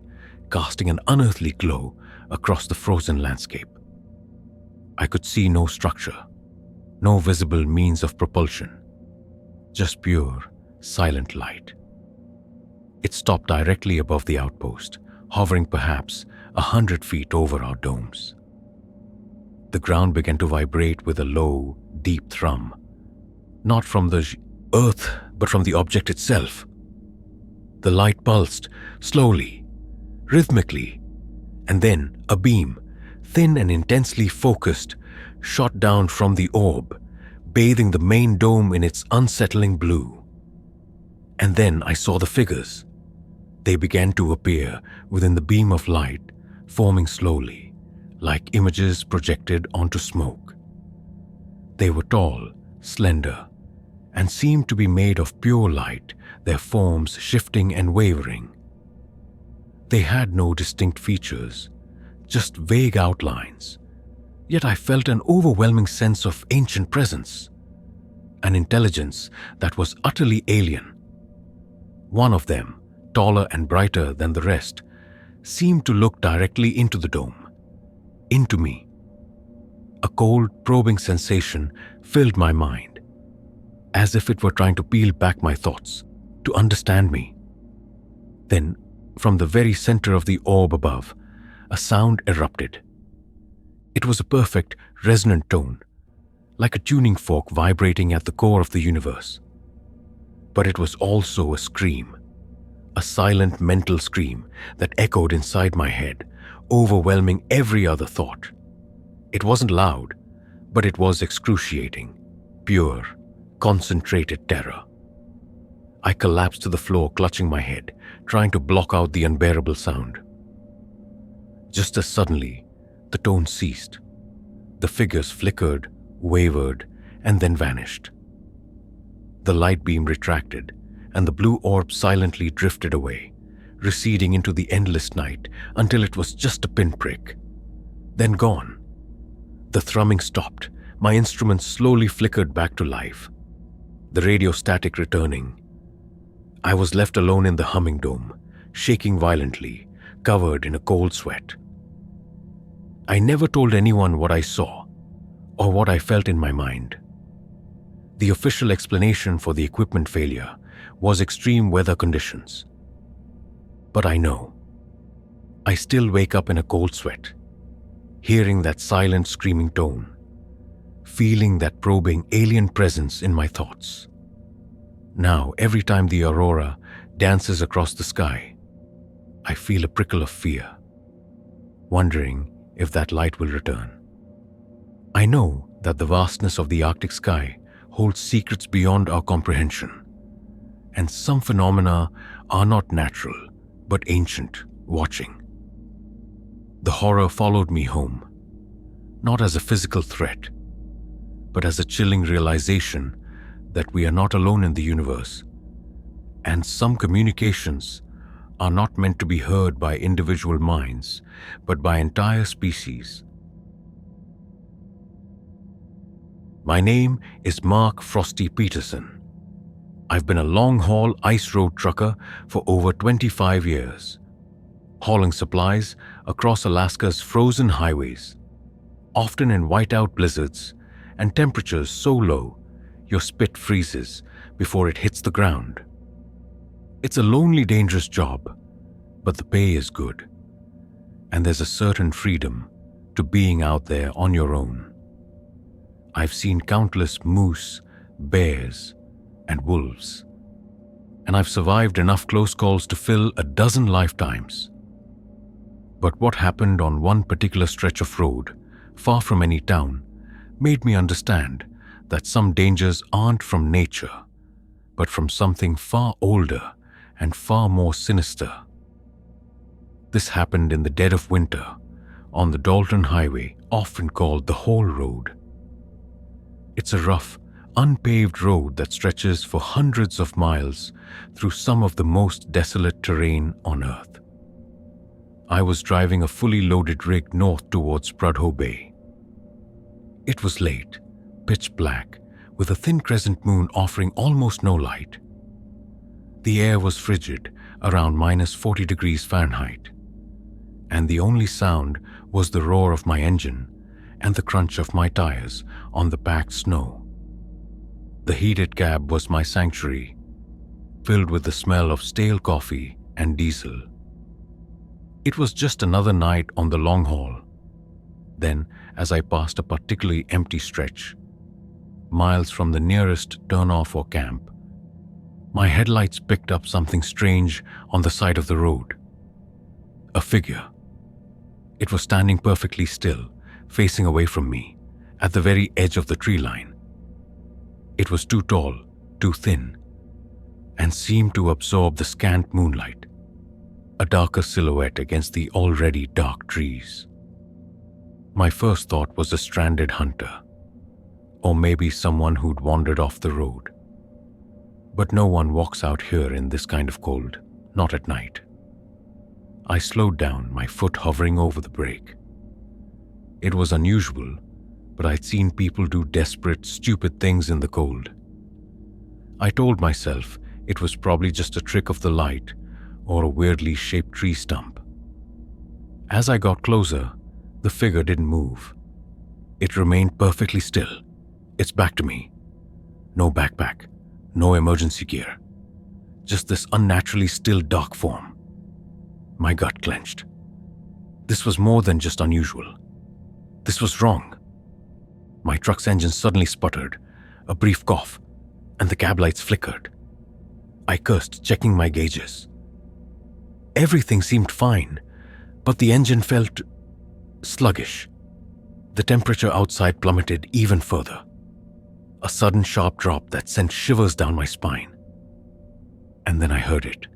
casting an unearthly glow across the frozen landscape. I could see no structure, no visible means of propulsion, just pure, silent light. It stopped directly above the outpost, hovering perhaps 100 feet over our domes. The ground began to vibrate with a low, deep thrum, not from the earth, but from the object itself. The light pulsed, slowly, rhythmically, and then a beam, thin and intensely focused, shot down from the orb, bathing the main dome in its unsettling blue. And then I saw the figures. They began to appear within the beam of light, forming slowly, like images projected onto smoke. They were tall, slender, and seemed to be made of pure light, their forms shifting and wavering. They had no distinct features, just vague outlines, Yet I felt an overwhelming sense of ancient presence, an intelligence that was utterly alien. One of them, taller and brighter than the rest, seemed to look directly into the dome, into me. A cold, probing sensation filled my mind, as if it were trying to peel back my thoughts, to understand me. Then, from the very center of the orb above, a sound erupted. It was a perfect, resonant tone, like a tuning fork vibrating at the core of the universe. But it was also a scream, a silent mental scream that echoed inside my head, overwhelming every other thought. It wasn't loud, but it was excruciating, pure, concentrated terror. I collapsed to the floor, clutching my head, trying to block out the unbearable sound. Just as suddenly, the tone ceased. The figures flickered, wavered, and then vanished. The light beam retracted, and the blue orb silently drifted away, receding into the endless night until it was just a pinprick. Then gone. The thrumming stopped. My instruments slowly flickered back to life, the radio static returning. I was left alone in the humming dome, shaking violently, covered in a cold sweat. I never told anyone what I saw or what I felt in my mind. The official explanation for the equipment failure was extreme weather conditions. But I know. I still wake up in a cold sweat, hearing that silent screaming tone, feeling that probing alien presence in my thoughts. Now, every time the aurora dances across the sky, I feel a prickle of fear, wondering if that light will return. I know that the vastness of the Arctic sky holds secrets beyond our comprehension, and some phenomena are not natural, but ancient, watching. The horror followed me home, not as a physical threat, but as a chilling realization that we are not alone in the universe, and some communications are not meant to be heard by individual minds, but by entire species. My name is Mark Frosty Peterson. I've been a long-haul ice road trucker for over 25 years, hauling supplies across Alaska's frozen highways, often in whiteout blizzards and temperatures so low your spit freezes before it hits the ground. It's a lonely, dangerous job, but the pay is good, and there's a certain freedom to being out there on your own. I've seen countless moose, bears, and wolves, and I've survived enough close calls to fill a dozen lifetimes. But what happened on one particular stretch of road, far from any town, made me understand that some dangers aren't from nature, but from something far older and far more sinister. This happened in the dead of winter, on the Dalton Highway, often called the Hole Road. It's a rough, unpaved road that stretches for hundreds of miles through some of the most desolate terrain on Earth. I was driving a fully loaded rig north towards Prudhoe Bay. It was late, pitch black, with a thin crescent moon offering almost no light. The air was frigid, around -40 degrees Fahrenheit, and the only sound was the roar of my engine and the crunch of my tires on the packed snow. The heated cab was my sanctuary, filled with the smell of stale coffee and diesel. It was just another night on the long haul. Then, as I passed a particularly empty stretch, miles from the nearest turnoff or camp, my headlights picked up something strange on the side of the road. A figure. It was standing perfectly still, facing away from me, at the very edge of the tree line. It was too tall, too thin, and seemed to absorb the scant moonlight, a darker silhouette against the already dark trees. My first thought was a stranded hunter, or maybe someone who'd wandered off the road. But no one walks out here in this kind of cold, not at night. I slowed down, my foot hovering over the brake. It was unusual, but I'd seen people do desperate, stupid things in the cold. I told myself it was probably just a trick of the light or a weirdly shaped tree stump. As I got closer, the figure didn't move. It remained perfectly still, its back to me. No backpack, no emergency gear. Just this unnaturally still dark form. My gut clenched. This was more than just unusual. This was wrong. My truck's engine suddenly sputtered, a brief cough, and the cab lights flickered. I cursed, checking my gauges. Everything seemed fine, but the engine felt sluggish. The temperature outside plummeted even further. A sudden sharp drop that sent shivers down my spine. And then I heard it.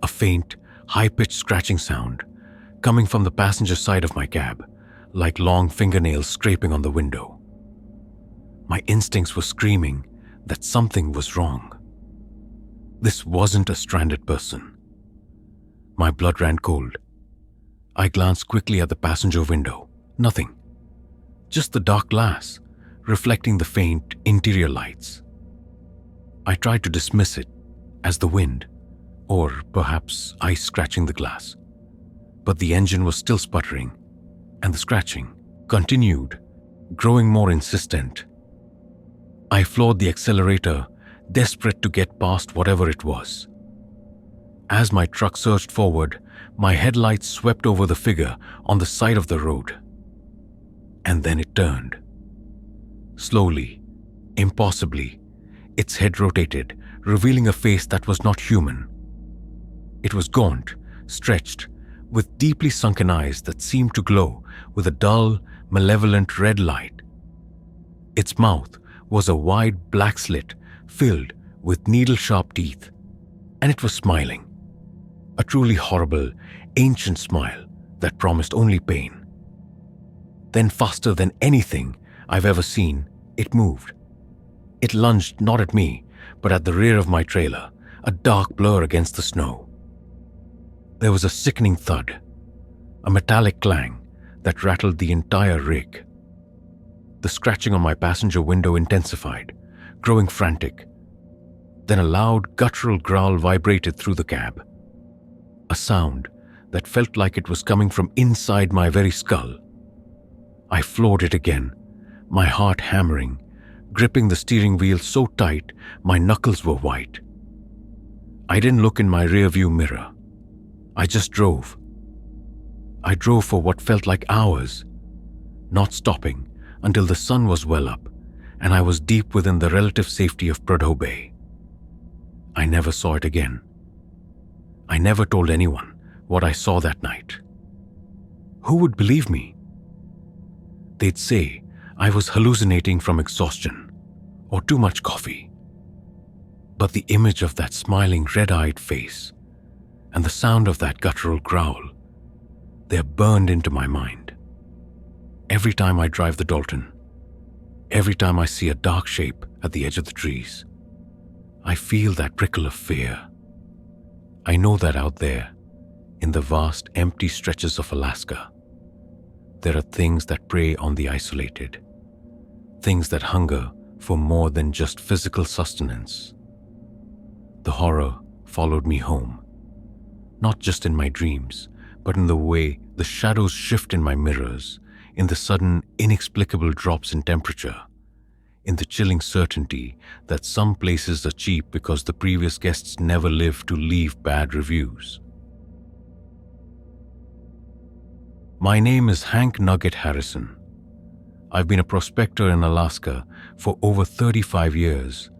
A faint, high-pitched scratching sound coming from the passenger side of my cab, like long fingernails scraping on the window. My instincts were screaming that something was wrong. This wasn't a stranded person. My blood ran cold. I glanced quickly at the passenger window. Nothing. Just the dark glass, reflecting the faint interior lights. I tried to dismiss it as the wind, or perhaps ice scratching the glass. But the engine was still sputtering, and the scratching continued, growing more insistent. I floored the accelerator, desperate to get past whatever it was. As my truck surged forward, my headlights swept over the figure on the side of the road. And then it turned. Slowly, impossibly, its head rotated, revealing a face that was not human. It was gaunt, stretched, with deeply sunken eyes that seemed to glow with a dull, malevolent red light. Its mouth was a wide black slit filled with needle-sharp teeth, and it was smiling. A truly horrible, ancient smile that promised only pain. Then, faster than anything I've ever seen, it moved. It lunged not at me, but at the rear of my trailer, a dark blur against the snow. There was a sickening thud, a metallic clang that rattled the entire rig. The scratching on my passenger window intensified, growing frantic. Then a loud, guttural growl vibrated through the cab. A sound that felt like it was coming from inside my very skull. I floored it again, my heart hammering, gripping the steering wheel so tight my knuckles were white. I didn't look in my rearview mirror. I just drove. I drove for what felt like hours, not stopping until the sun was well up and I was deep within the relative safety of Prudhoe Bay. I never saw it again. I never told anyone what I saw that night. Who would believe me? They'd say I was hallucinating from exhaustion or too much coffee. But the image of that smiling red-eyed face and the sound of that guttural growl, they're burned into my mind. Every time I drive the Dalton, every time I see a dark shape at the edge of the trees, I feel that prickle of fear. I know that out there, in the vast empty stretches of Alaska, there are things that prey on the isolated, things that hunger for more than just physical sustenance. The horror followed me home, not just in my dreams, but in the way the shadows shift in my mirrors, in the sudden, inexplicable drops in temperature, in the chilling certainty that some places are cheap because the previous guests never lived to leave bad reviews. My name is Hank Nugget Harrison. I've been a prospector in Alaska for over 35 years,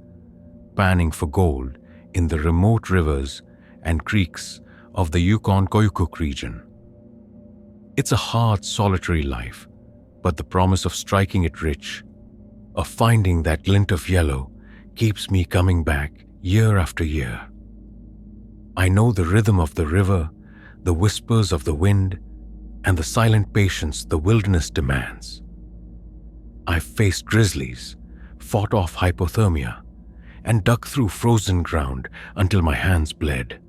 panning for gold in the remote rivers and creeks of the Yukon-Koyukuk region. It's a hard, solitary life, but the promise of striking it rich, of finding that glint of yellow, keeps me coming back year after year. I know the rhythm of the river, the whispers of the wind, and the silent patience the wilderness demands. I've faced grizzlies, fought off hypothermia, and dug through frozen ground until my hands bled.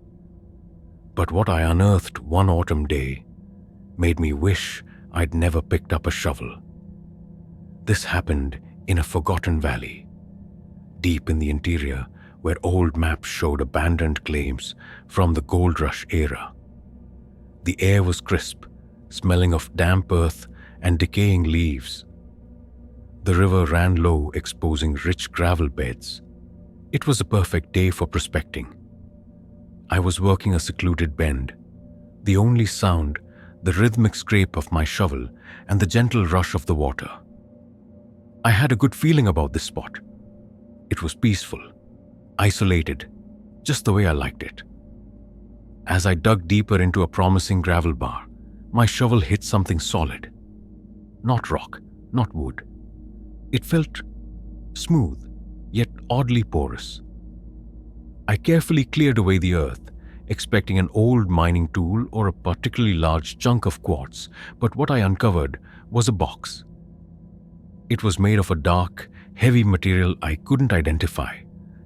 But what I unearthed one autumn day made me wish I'd never picked up a shovel. This happened in a forgotten valley, deep in the interior where old maps showed abandoned claims from the gold rush era. The air was crisp, smelling of damp earth and decaying leaves. The river ran low, exposing rich gravel beds. It was a perfect day for prospecting. I was working a secluded bend. The only sound, the rhythmic scrape of my shovel and the gentle rush of the water. I had a good feeling about this spot. It was peaceful, isolated, just the way I liked it. As I dug deeper into a promising gravel bar, my shovel hit something solid. Not rock, not wood. It felt smooth, yet oddly porous. I carefully cleared away the earth, expecting an old mining tool or a particularly large chunk of quartz, but what I uncovered was a box. It was made of a dark, heavy material I couldn't identify,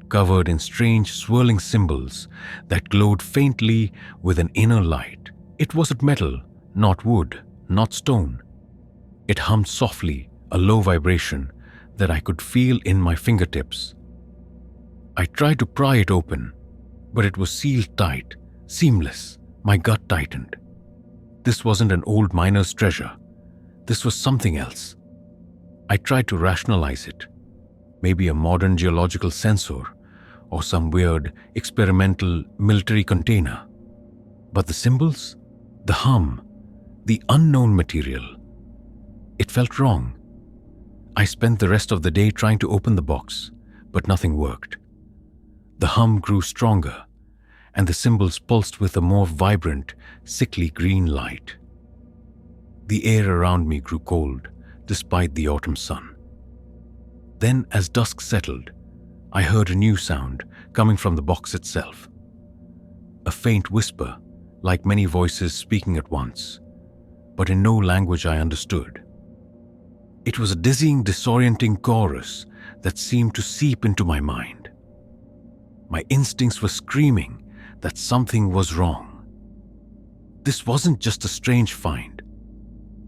covered in strange, swirling symbols that glowed faintly with an inner light. It wasn't metal, not wood, not stone. It hummed softly, a low vibration that I could feel in my fingertips. I tried to pry it open, but it was sealed tight, seamless. My gut tightened. This wasn't an old miner's treasure. This was something else. I tried to rationalize it. Maybe a modern geological sensor or some weird experimental military container. But the symbols, the hum, the unknown material, it felt wrong. I spent the rest of the day trying to open the box, but nothing worked. The hum grew stronger, and the symbols pulsed with a more vibrant, sickly green light. The air around me grew cold, despite the autumn sun. Then, as dusk settled, I heard a new sound coming from the box itself. A faint whisper, like many voices speaking at once, but in no language I understood. It was a dizzying, disorienting chorus that seemed to seep into my mind. My instincts were screaming that something was wrong. This wasn't just a strange find.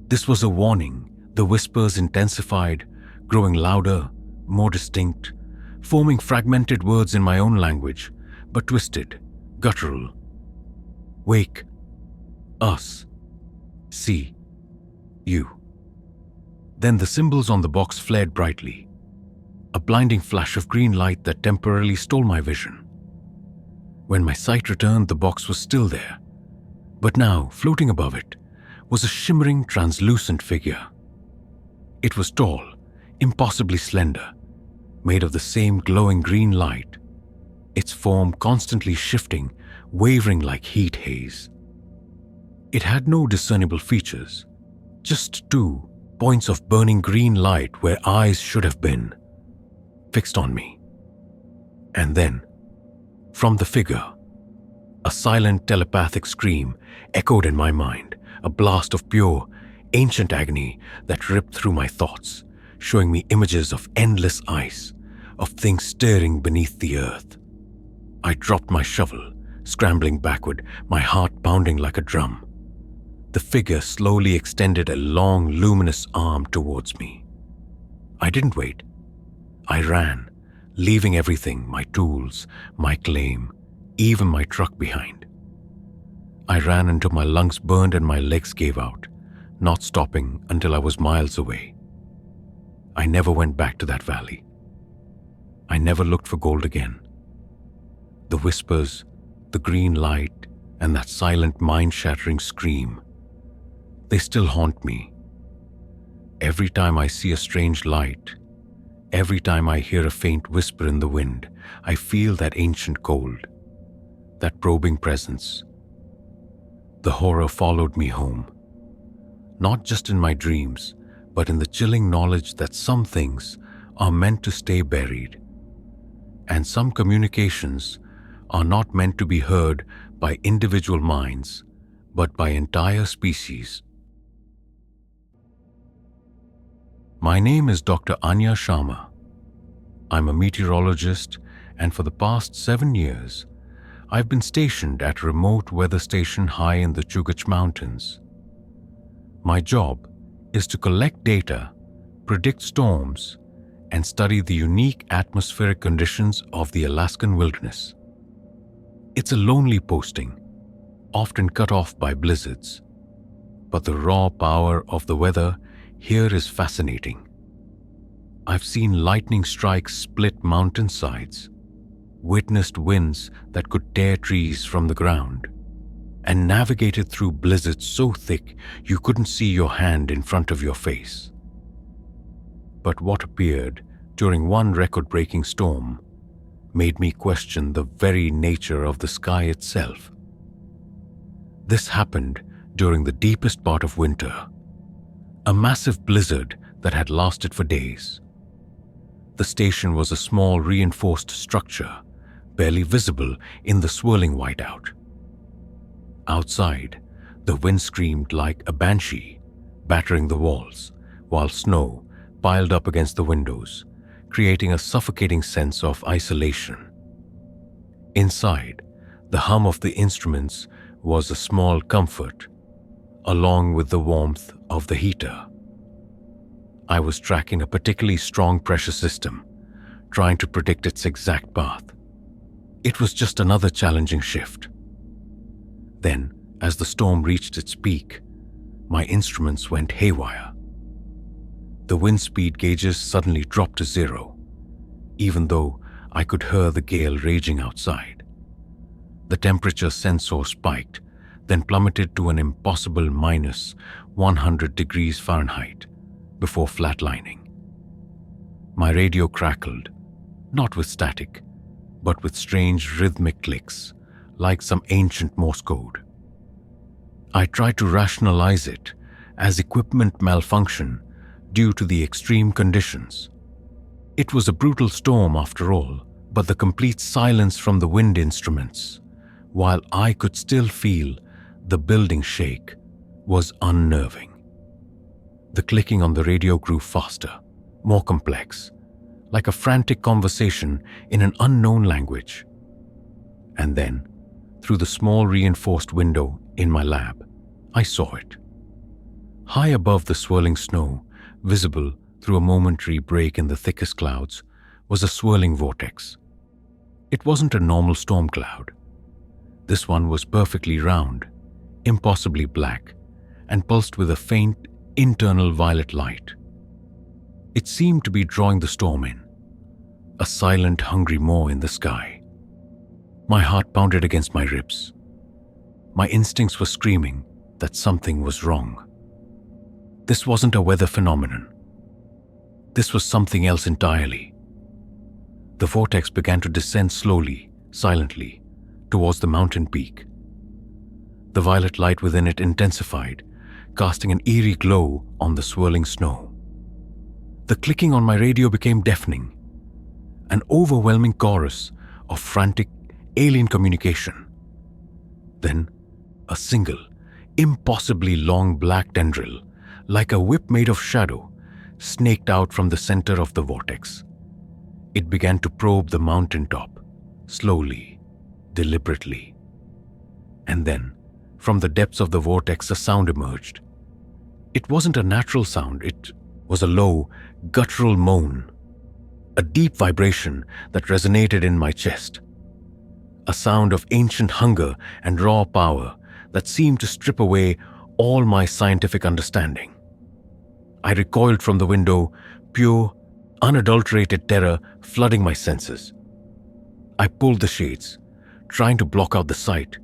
This was a warning. The whispers intensified, growing louder, more distinct, forming fragmented words in my own language, but twisted, guttural. Wake. Us. See. You. Then the symbols on the box flared brightly, a blinding flash of green light that temporarily stole my vision. When my sight returned, the box was still there, but now, floating above it, was a shimmering, translucent figure. It was tall, impossibly slender, made of the same glowing green light, its form constantly shifting, wavering like heat haze. It had no discernible features, just 2 points of burning green light where eyes should have been, fixed on me. And then, from the figure, a silent telepathic scream echoed in my mind, a blast of pure, ancient agony that ripped through my thoughts, showing me images of endless ice, of things stirring beneath the earth. I dropped my shovel, scrambling backward, my heart pounding like a drum. The figure slowly extended a long, luminous arm towards me. I didn't wait. I ran, leaving everything, my tools, my claim, even my truck behind. I ran until my lungs burned and my legs gave out, not stopping until I was miles away. I never went back to that valley. I never looked for gold again. The whispers, the green light, and that silent, mind-shattering scream, they still haunt me. Every time I see a strange light, every time I hear a faint whisper in the wind, I feel that ancient cold, that probing presence. The horror followed me home, not just in my dreams, but in the chilling knowledge that some things are meant to stay buried, and some communications are not meant to be heard by individual minds, but by entire species. My name is Dr. Anya Sharma. I'm a meteorologist, and for the past 7 years, I've been stationed at a remote weather station high in the Chugach Mountains. My job is to collect data, predict storms, and study the unique atmospheric conditions of the Alaskan wilderness. It's a lonely posting, often cut off by blizzards, but the raw power of the weather here is fascinating. I've seen lightning strikes split mountainsides, witnessed winds that could tear trees from the ground, and navigated through blizzards so thick you couldn't see your hand in front of your face. But what appeared during one record-breaking storm made me question the very nature of the sky itself. This happened during the deepest part of winter, a massive blizzard that had lasted for days. The station was a small reinforced structure, barely visible in the swirling whiteout. Outside, the wind screamed like a banshee, battering the walls, while snow piled up against the windows, creating a suffocating sense of isolation. Inside, the hum of the instruments was a small comfort, along with the warmth of the heater. I was tracking a particularly strong pressure system, trying to predict its exact path. It was just another challenging shift. Then, as the storm reached its peak, my instruments went haywire. The wind speed gauges suddenly dropped to 0, even though I could hear the gale raging outside. The temperature sensor spiked, then plummeted to an impossible -100 degrees Fahrenheit before flatlining. My radio crackled, not with static, but with strange rhythmic clicks, like some ancient Morse code. I tried to rationalize it as equipment malfunction due to the extreme conditions. It was a brutal storm after all, but the complete silence from the wind instruments, while I could still feel the building shake, was unnerving. The clicking on the radio grew faster, more complex, like a frantic conversation in an unknown language. And then, through the small reinforced window in my lab, I saw it. High above the swirling snow, visible through a momentary break in the thickest clouds, was a swirling vortex. It wasn't a normal storm cloud. This one was perfectly round, impossibly black, and pulsed with a faint, internal violet light. It seemed to be drawing the storm in, a silent, hungry maw in the sky. My heart pounded against my ribs. My instincts were screaming that something was wrong. This wasn't a weather phenomenon. This was something else entirely. The vortex began to descend slowly, silently, towards the mountain peak. The violet light within it intensified, casting an eerie glow on the swirling snow. The clicking on my radio became deafening, an overwhelming chorus of frantic, alien communication. Then, a single, impossibly long black tendril, like a whip made of shadow, snaked out from the center of the vortex. It began to probe the mountaintop, slowly, deliberately. And then, from the depths of the vortex, a sound emerged. It wasn't a natural sound, it was a low, guttural moan, a deep vibration that resonated in my chest. A sound of ancient hunger and raw power that seemed to strip away all my scientific understanding. I recoiled from the window, pure, unadulterated terror flooding my senses. I pulled the shades, trying to block out the sight,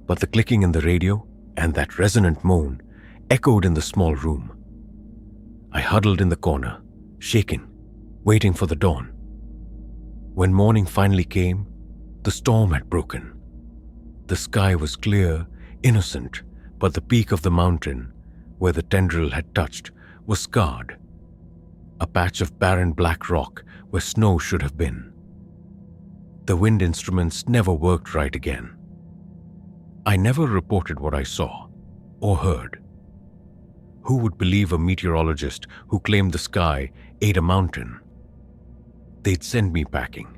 but the clicking in the radio and that resonant moan echoed in the small room. I huddled in the corner, shaken, waiting for the dawn. When morning finally came, the storm had broken. The sky was clear, innocent, but the peak of the mountain, where the tendril had touched, was scarred. A patch of barren black rock where snow should have been. The wind instruments never worked right again. I never reported what I saw or heard. Who would believe a meteorologist who claimed the sky ate a mountain? They'd send me packing.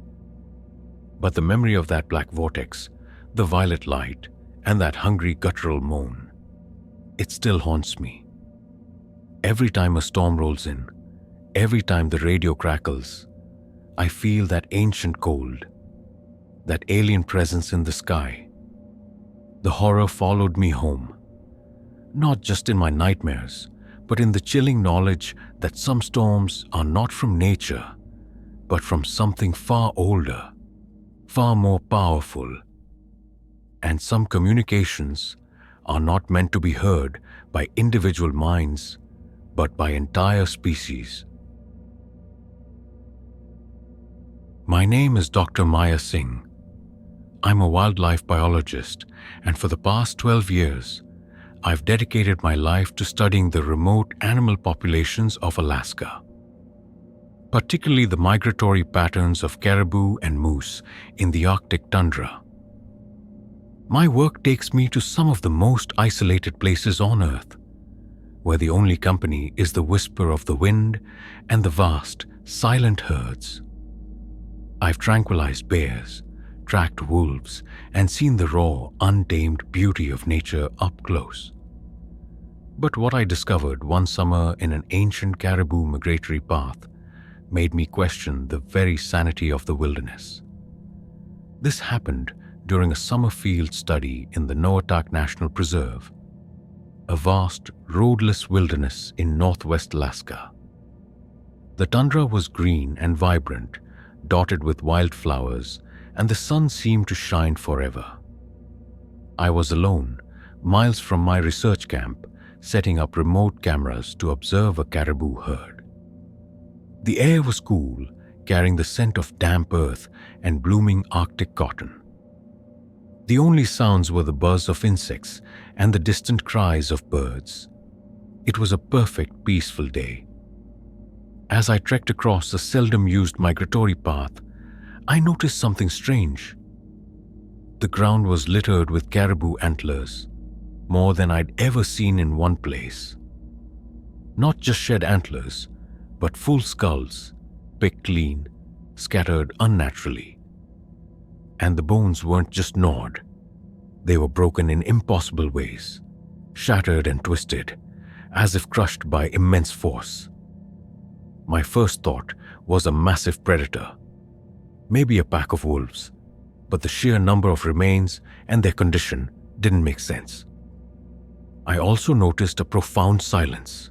But the memory of that black vortex, the violet light, and that hungry guttural moan, it still haunts me. Every time a storm rolls in, every time the radio crackles, I feel that ancient cold, that alien presence in the sky. The horror followed me home, not just in my nightmares, but in the chilling knowledge that some storms are not from nature, but from something far older, far more powerful. And some communications are not meant to be heard by individual minds, but by entire species. My name is Dr. Maya Singh. I'm a wildlife biologist, and for the past 12 years, I've dedicated my life to studying the remote animal populations of Alaska, particularly the migratory patterns of caribou and moose in the Arctic tundra. My work takes me to some of the most isolated places on Earth, where the only company is the whisper of the wind and the vast, silent herds. I've tranquilized bears, tracked wolves, and seen the raw, untamed beauty of nature up close. But what I discovered one summer in an ancient caribou migratory path made me question the very sanity of the wilderness. This happened during a summer field study in the Noatak National Preserve, a vast, roadless wilderness in northwest Alaska. The tundra was green and vibrant, dotted with wildflowers, and the sun seemed to shine forever. I was alone, miles from my research camp, setting up remote cameras to observe a caribou herd. The air was cool, carrying the scent of damp earth and blooming Arctic cotton. The only sounds were the buzz of insects and the distant cries of birds. It was a perfect, peaceful day. As I trekked across the seldom-used migratory path, I noticed something strange. The ground was littered with caribou antlers, more than I'd ever seen in one place. Not just shed antlers, but full skulls, picked clean, scattered unnaturally. And the bones weren't just gnawed. They were broken in impossible ways, shattered and twisted, as if crushed by immense force. My first thought was a massive predator, maybe a pack of wolves, but the sheer number of remains and their condition didn't make sense. I also noticed a profound silence.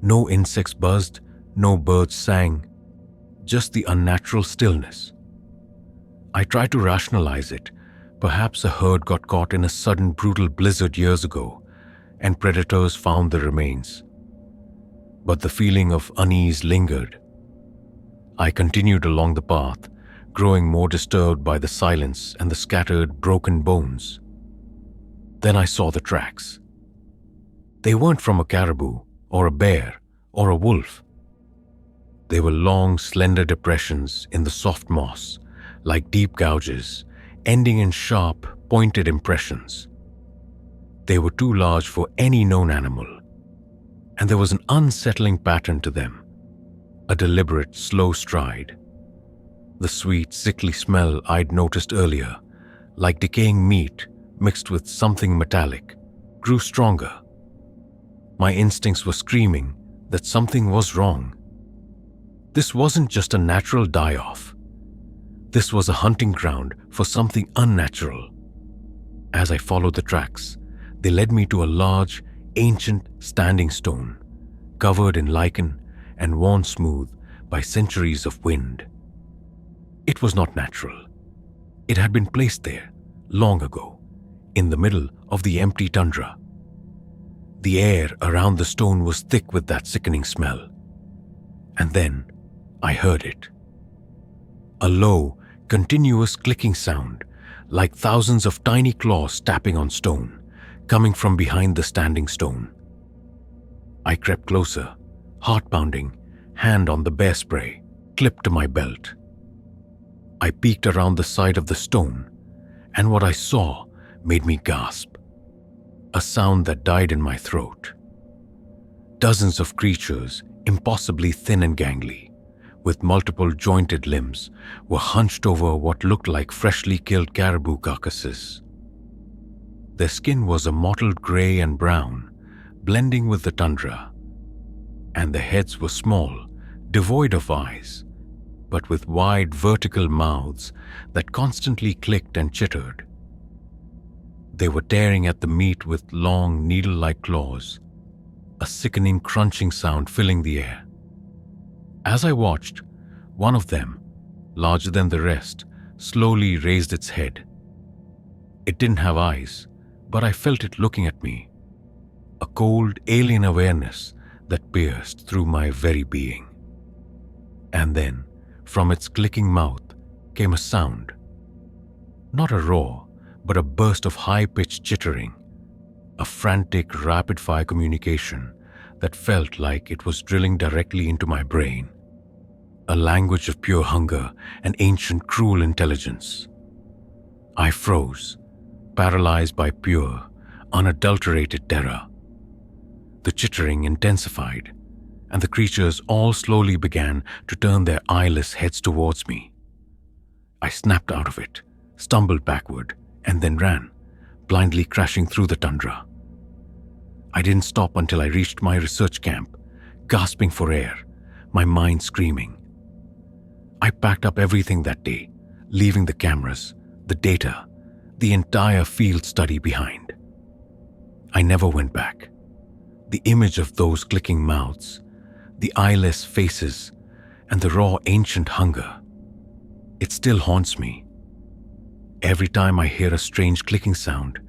No insects buzzed, no birds sang, just the unnatural stillness. I tried to rationalize it. Perhaps a herd got caught in a sudden brutal blizzard years ago, and predators found the remains. But the feeling of unease lingered. I continued along the path, growing more disturbed by the silence and the scattered, broken bones. Then I saw the tracks. They weren't from a caribou, or a bear, or a wolf. They were long, slender depressions in the soft moss, like deep gouges, ending in sharp, pointed impressions. They were too large for any known animal, and there was an unsettling pattern to them, a deliberate, slow stride. The sweet, sickly smell I'd noticed earlier, like decaying meat mixed with something metallic, grew stronger. My instincts were screaming that something was wrong. This wasn't just a natural die-off. This was a hunting ground for something unnatural. As I followed the tracks, they led me to a large, ancient standing stone, covered in lichen and worn smooth by centuries of wind. It was not natural. It had been placed there long ago, in the middle of the empty tundra. The air around the stone was thick with that sickening smell. And then I heard it. A low, continuous clicking sound, like thousands of tiny claws tapping on stone, coming from behind the standing stone. I crept closer, heart pounding, hand on the bear spray, clipped to my belt. I peeked around the side of the stone, and what I saw made me gasp. A sound that died in my throat. Dozens of creatures, impossibly thin and gangly, with multiple jointed limbs, were hunched over what looked like freshly killed caribou carcasses. Their skin was a mottled gray and brown, blending with the tundra, and the heads were small, devoid of eyes, but with wide vertical mouths that constantly clicked and chittered. They were tearing at the meat with long, needle-like claws, a sickening crunching sound filling the air. As I watched, one of them, larger than the rest, slowly raised its head. It didn't have eyes, but I felt it looking at me, a cold, alien awareness that pierced through my very being. And then, from its clicking mouth, came a sound. Not a roar, but a burst of high-pitched chittering, a frantic, rapid-fire communication that felt like it was drilling directly into my brain, a language of pure hunger and ancient, cruel intelligence. I froze, paralyzed by pure, unadulterated terror. The chittering intensified, and the creatures all slowly began to turn their eyeless heads towards me. I snapped out of it, stumbled backward, and then ran, blindly crashing through the tundra. I didn't stop until I reached my research camp, gasping for air, my mind screaming. I packed up everything that day, leaving the cameras, the data, the entire field study behind. I never went back. The image of those clicking mouths, the eyeless faces, and the raw ancient hunger, it still haunts me. Every time I hear a strange clicking sound,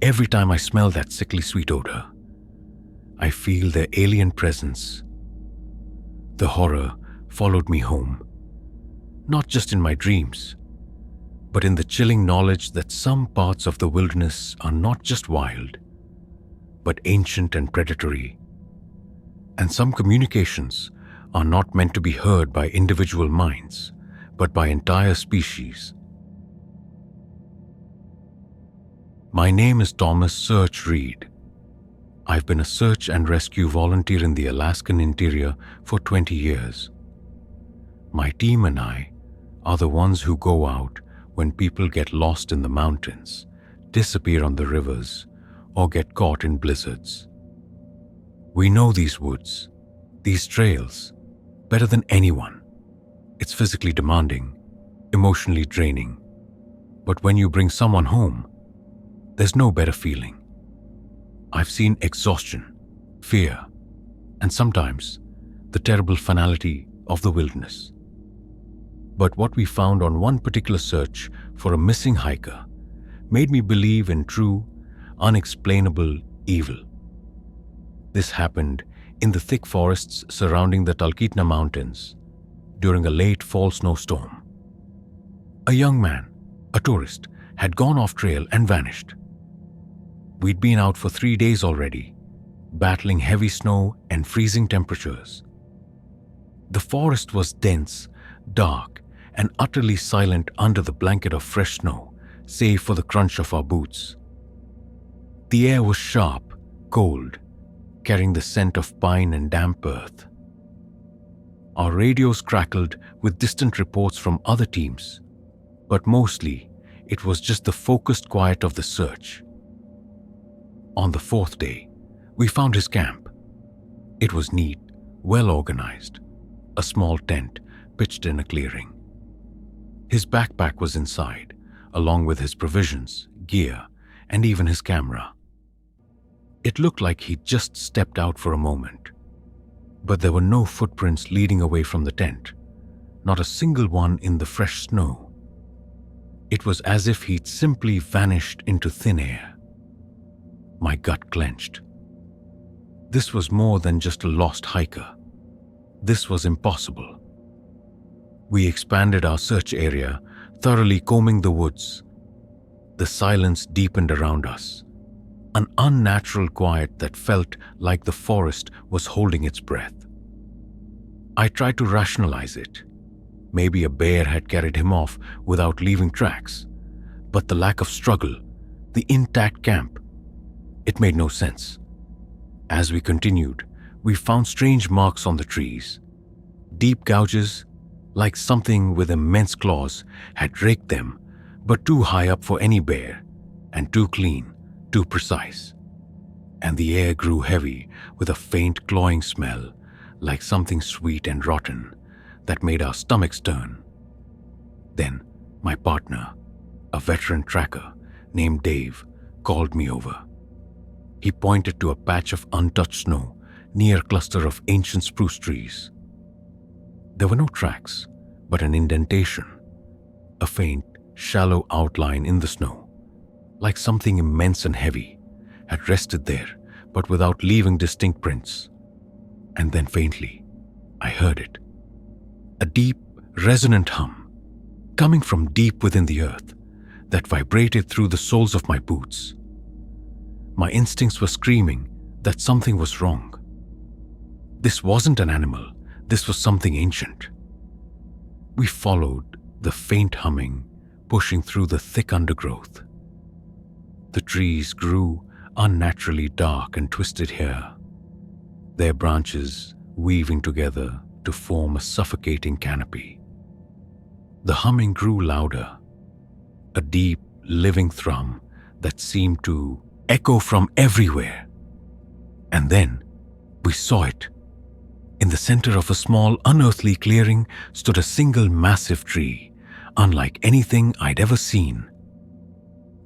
every time I smell that sickly sweet odor, I feel their alien presence. The horror followed me home, not just in my dreams, but in the chilling knowledge that some parts of the wilderness are not just wild, but ancient and predatory, and some communications are not meant to be heard by individual minds, but by entire species. My name is Thomas Search Reed. I've been a search and rescue volunteer in the Alaskan interior for 20 years. My team and I are the ones who go out when people get lost in the mountains, disappear on the rivers, or get caught in blizzards. We know these woods, these trails, better than anyone. It's physically demanding, emotionally draining. But when you bring someone home, there's no better feeling. I've seen exhaustion, fear, and sometimes the terrible finality of the wilderness. But what we found on one particular search for a missing hiker made me believe in true, unexplainable evil. This happened in the thick forests surrounding the Talkeetna Mountains during a late fall snowstorm. A young man, a tourist, had gone off trail and vanished. We'd been out for 3 days already, battling heavy snow and freezing temperatures. The forest was dense, dark, and utterly silent under the blanket of fresh snow, save for the crunch of our boots. The air was sharp, cold, carrying the scent of pine and damp earth. Our radios crackled with distant reports from other teams, but mostly it was just the focused quiet of the search. On the 4th day, we found his camp. It was neat, well organized, a small tent pitched in a clearing. His backpack was inside, along with his provisions, gear, and even his camera. It looked like he'd just stepped out for a moment, but there were no footprints leading away from the tent, not a single one in the fresh snow. It was as if he'd simply vanished into thin air. My gut clenched. This was more than just a lost hiker. This was impossible. We expanded our search area, thoroughly combing the woods. The silence deepened around us, an unnatural quiet that felt like the forest was holding its breath. I tried to rationalize it. Maybe a bear had carried him off without leaving tracks, but the lack of struggle, the intact camp, it made no sense. As we continued, we found strange marks on the trees, deep gouges, like something with immense claws had raked them, but too high up for any bear, and too clean, too precise. And the air grew heavy with a faint clawing smell, like something sweet and rotten that made our stomachs turn. Then my partner, a veteran tracker named Dave, called me over. He pointed to a patch of untouched snow near a cluster of ancient spruce trees. There were no tracks, but an indentation, a faint, shallow outline in the snow, like something immense and heavy had rested there, but without leaving distinct prints. And then faintly, I heard it. A deep, resonant hum, coming from deep within the earth, that vibrated through the soles of my boots. My instincts were screaming that something was wrong. This wasn't an animal, this was something ancient. We followed the faint humming, pushing through the thick undergrowth. The trees grew unnaturally dark and twisted here, their branches weaving together to form a suffocating canopy. The humming grew louder, a deep, living thrum that seemed to echo from everywhere. And then we saw it. In the center of a small, unearthly clearing stood a single massive tree, unlike anything I'd ever seen.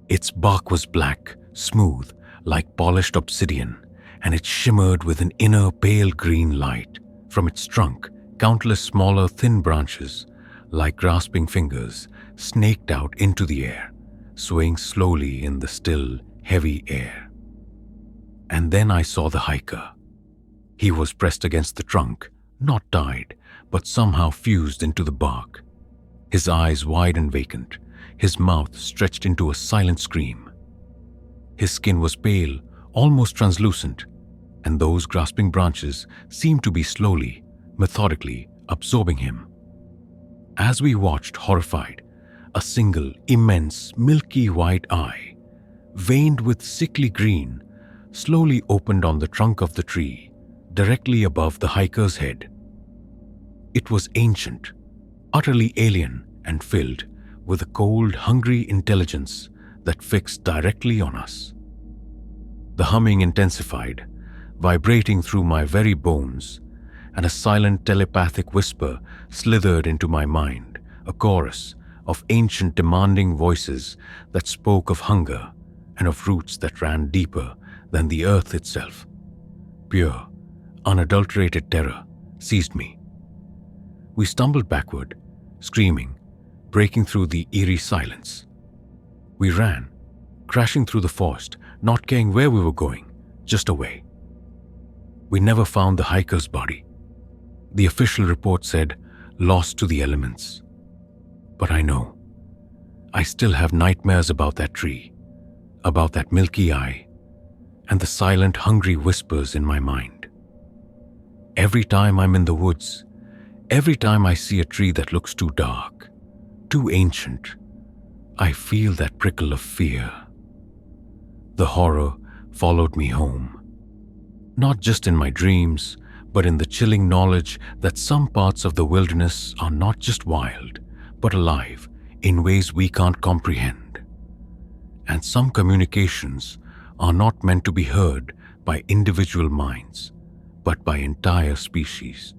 Its bark was black, smooth, like polished obsidian, and it shimmered with an inner pale green light. From its trunk, countless smaller, thin branches, like grasping fingers, snaked out into the air, swaying slowly in the still, heavy air. And then I saw the hiker. He was pressed against the trunk, not tied, but somehow fused into the bark. His eyes wide and vacant, his mouth stretched into a silent scream. His skin was pale, almost translucent, and those grasping branches seemed to be slowly, methodically absorbing him. As we watched, horrified, a single, immense, milky white eye, veined with sickly green, slowly opened on the trunk of the tree, directly above the hiker's head. It was ancient, utterly alien, and filled with a cold, hungry intelligence that fixed directly on us. The humming intensified, vibrating through my very bones, and a silent telepathic whisper slithered into my mind, a chorus of ancient demanding voices that spoke of hunger and of roots that ran deeper than the earth itself. Pure, unadulterated terror seized me. We stumbled backward, screaming, breaking through the eerie silence. We ran, crashing through the forest, not caring where we were going, just away. We never found the hiker's body. The official report said, lost to the elements. But I know, I still have nightmares about that tree, about that milky eye, and the silent, hungry whispers in my mind. Every time I'm in the woods, every time I see a tree that looks too dark, too ancient, I feel that prickle of fear. The horror followed me home, not just in my dreams, but in the chilling knowledge that some parts of the wilderness are not just wild, but alive in ways we can't comprehend. And some communications are not meant to be heard by individual minds, but by entire species.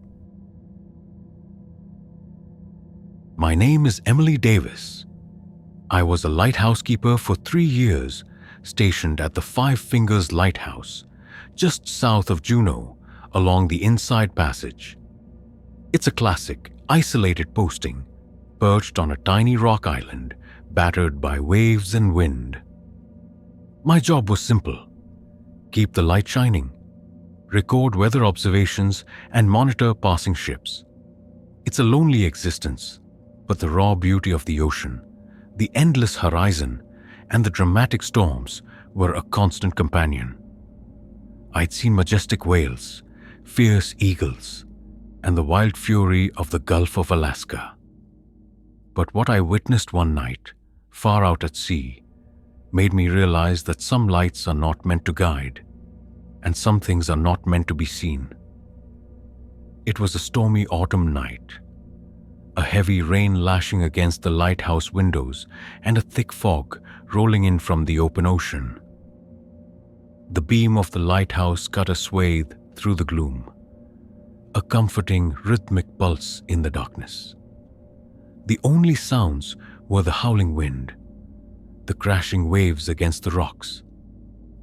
My name is Emily Davis. I was a lighthouse keeper for 3 years, stationed at the Five Fingers Lighthouse, just south of Juneau, along the Inside Passage. It's a classic, isolated posting, perched on a tiny rock island, battered by waves and wind. My job was simple: keep the light shining, record weather observations, and monitor passing ships. It's a lonely existence, but the raw beauty of the ocean, the endless horizon, and the dramatic storms were a constant companion. I'd seen majestic whales, fierce eagles, and the wild fury of the Gulf of Alaska. But what I witnessed one night, far out at sea, made me realize that some lights are not meant to guide, and some things are not meant to be seen. It was a stormy autumn night, a heavy rain lashing against the lighthouse windows and a thick fog rolling in from the open ocean. The beam of the lighthouse cut a swathe through the gloom. a comforting, rhythmic pulse in the darkness. The only sounds were the howling wind, the crashing waves against the rocks,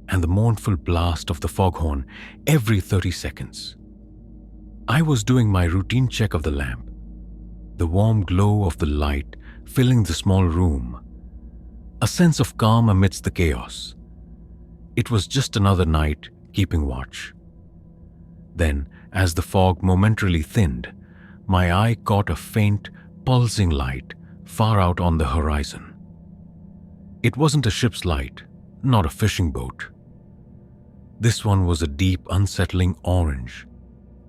and the mournful blast of the foghorn every 30 seconds. I was doing my routine check of the lamp, the warm glow of the light filling the small room, a sense of calm amidst the chaos. It was just another night keeping watch. Then, as the fog momentarily thinned, my eye caught a faint, pulsing light far out on the horizon. It wasn't a ship's light, not a fishing boat. This one was a deep, unsettling orange,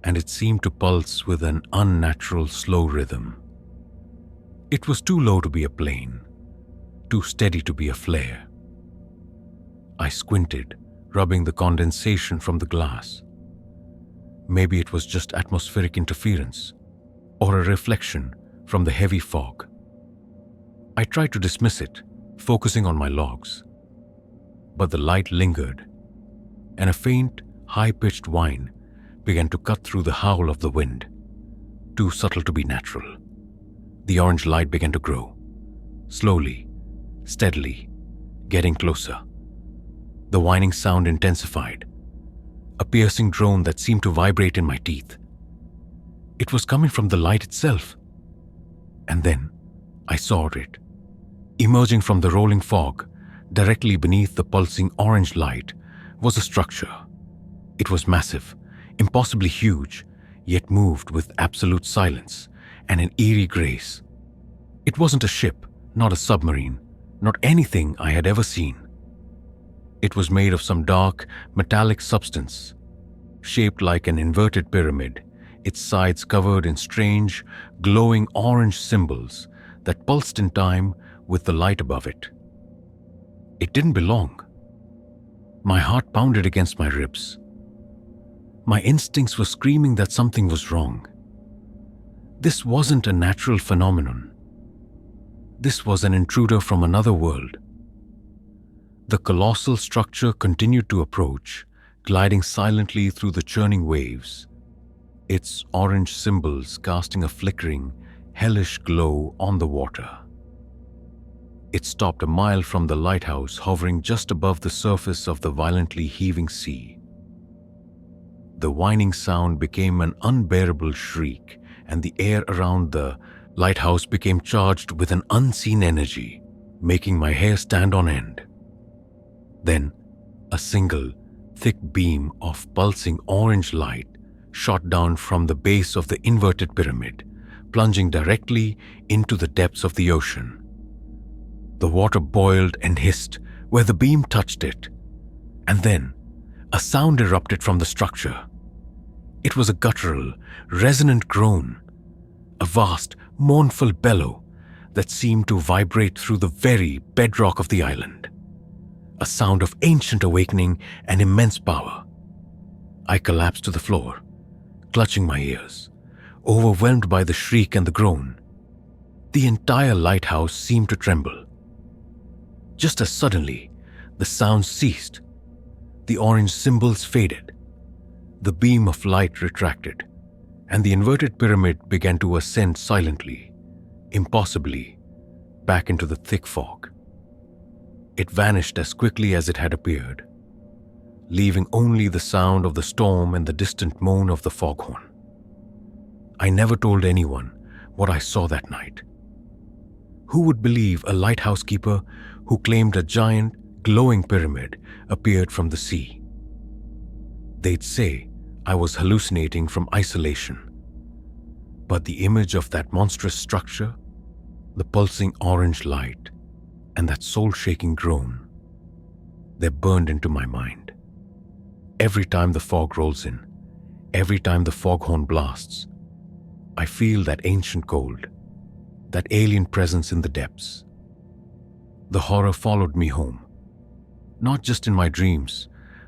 and it seemed to pulse with an unnatural, slow rhythm. It was too low to be a plane, too steady to be a flare. I squinted, rubbing the condensation from the glass. Maybe it was just atmospheric interference, or a reflection from the heavy fog. I tried to dismiss it, focusing on my logs. But the light lingered, and a faint, high-pitched whine began to cut through the howl of the wind, too subtle to be natural. The orange light began to grow, slowly, steadily, getting closer. The whining sound intensified, a piercing drone that seemed to vibrate in my teeth. It was coming from the light itself. And then I saw it, emerging from the rolling fog, directly beneath the pulsing orange light, was a structure. It was massive, impossibly huge, yet moved with absolute silence and an eerie grace. It wasn't a ship, not a submarine, not anything I had ever seen. It was made of some dark, metallic substance, shaped like an inverted pyramid, its sides covered in strange, glowing orange symbols that pulsed in time with the light above it. It didn't belong. My heart pounded against my ribs. My instincts were screaming that something was wrong. This wasn't a natural phenomenon. This was an intruder from another world. The colossal structure continued to approach, gliding silently through the churning waves, its orange symbols casting a flickering, hellish glow on the water. It stopped a mile from the lighthouse, hovering just above the surface of the violently heaving sea. The whining sound became an unbearable shriek, and the air around the lighthouse became charged with an unseen energy, making my hair stand on end. Then, a single, thick beam of pulsing orange light shot down from the base of the inverted pyramid, plunging directly into the depths of the ocean. The water boiled and hissed where the beam touched it, and then a sound erupted from the structure. It was a guttural, resonant groan, a vast, mournful bellow that seemed to vibrate through the very bedrock of the island. A sound of ancient awakening and immense power. I collapsed to the floor, clutching my ears, overwhelmed by the shriek and the groan. The entire lighthouse seemed to tremble. Just as suddenly, the sound ceased. The orange symbols faded. The beam of light retracted, and the inverted pyramid began to ascend silently, impossibly, back into the thick fog. It vanished as quickly as it had appeared, leaving only the sound of the storm and the distant moan of the foghorn. I never told anyone what I saw that night. Who would believe a lighthouse keeper who claimed a giant, glowing pyramid appeared from the sea? They'd say I was hallucinating from isolation. But the image of that monstrous structure, the pulsing orange light, and that soul-shaking groan, they burned into my mind. Every time the fog rolls in, every time the foghorn blasts, I feel that ancient cold, that alien presence in the depths. The horror followed me home, not just in my dreams,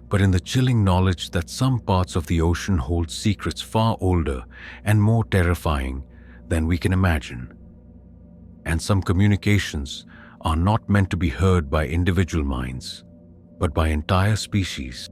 but in the chilling knowledge that some parts of the ocean hold secrets far older and more terrifying than we can imagine. And some communications are not meant to be heard by individual minds, but by entire species.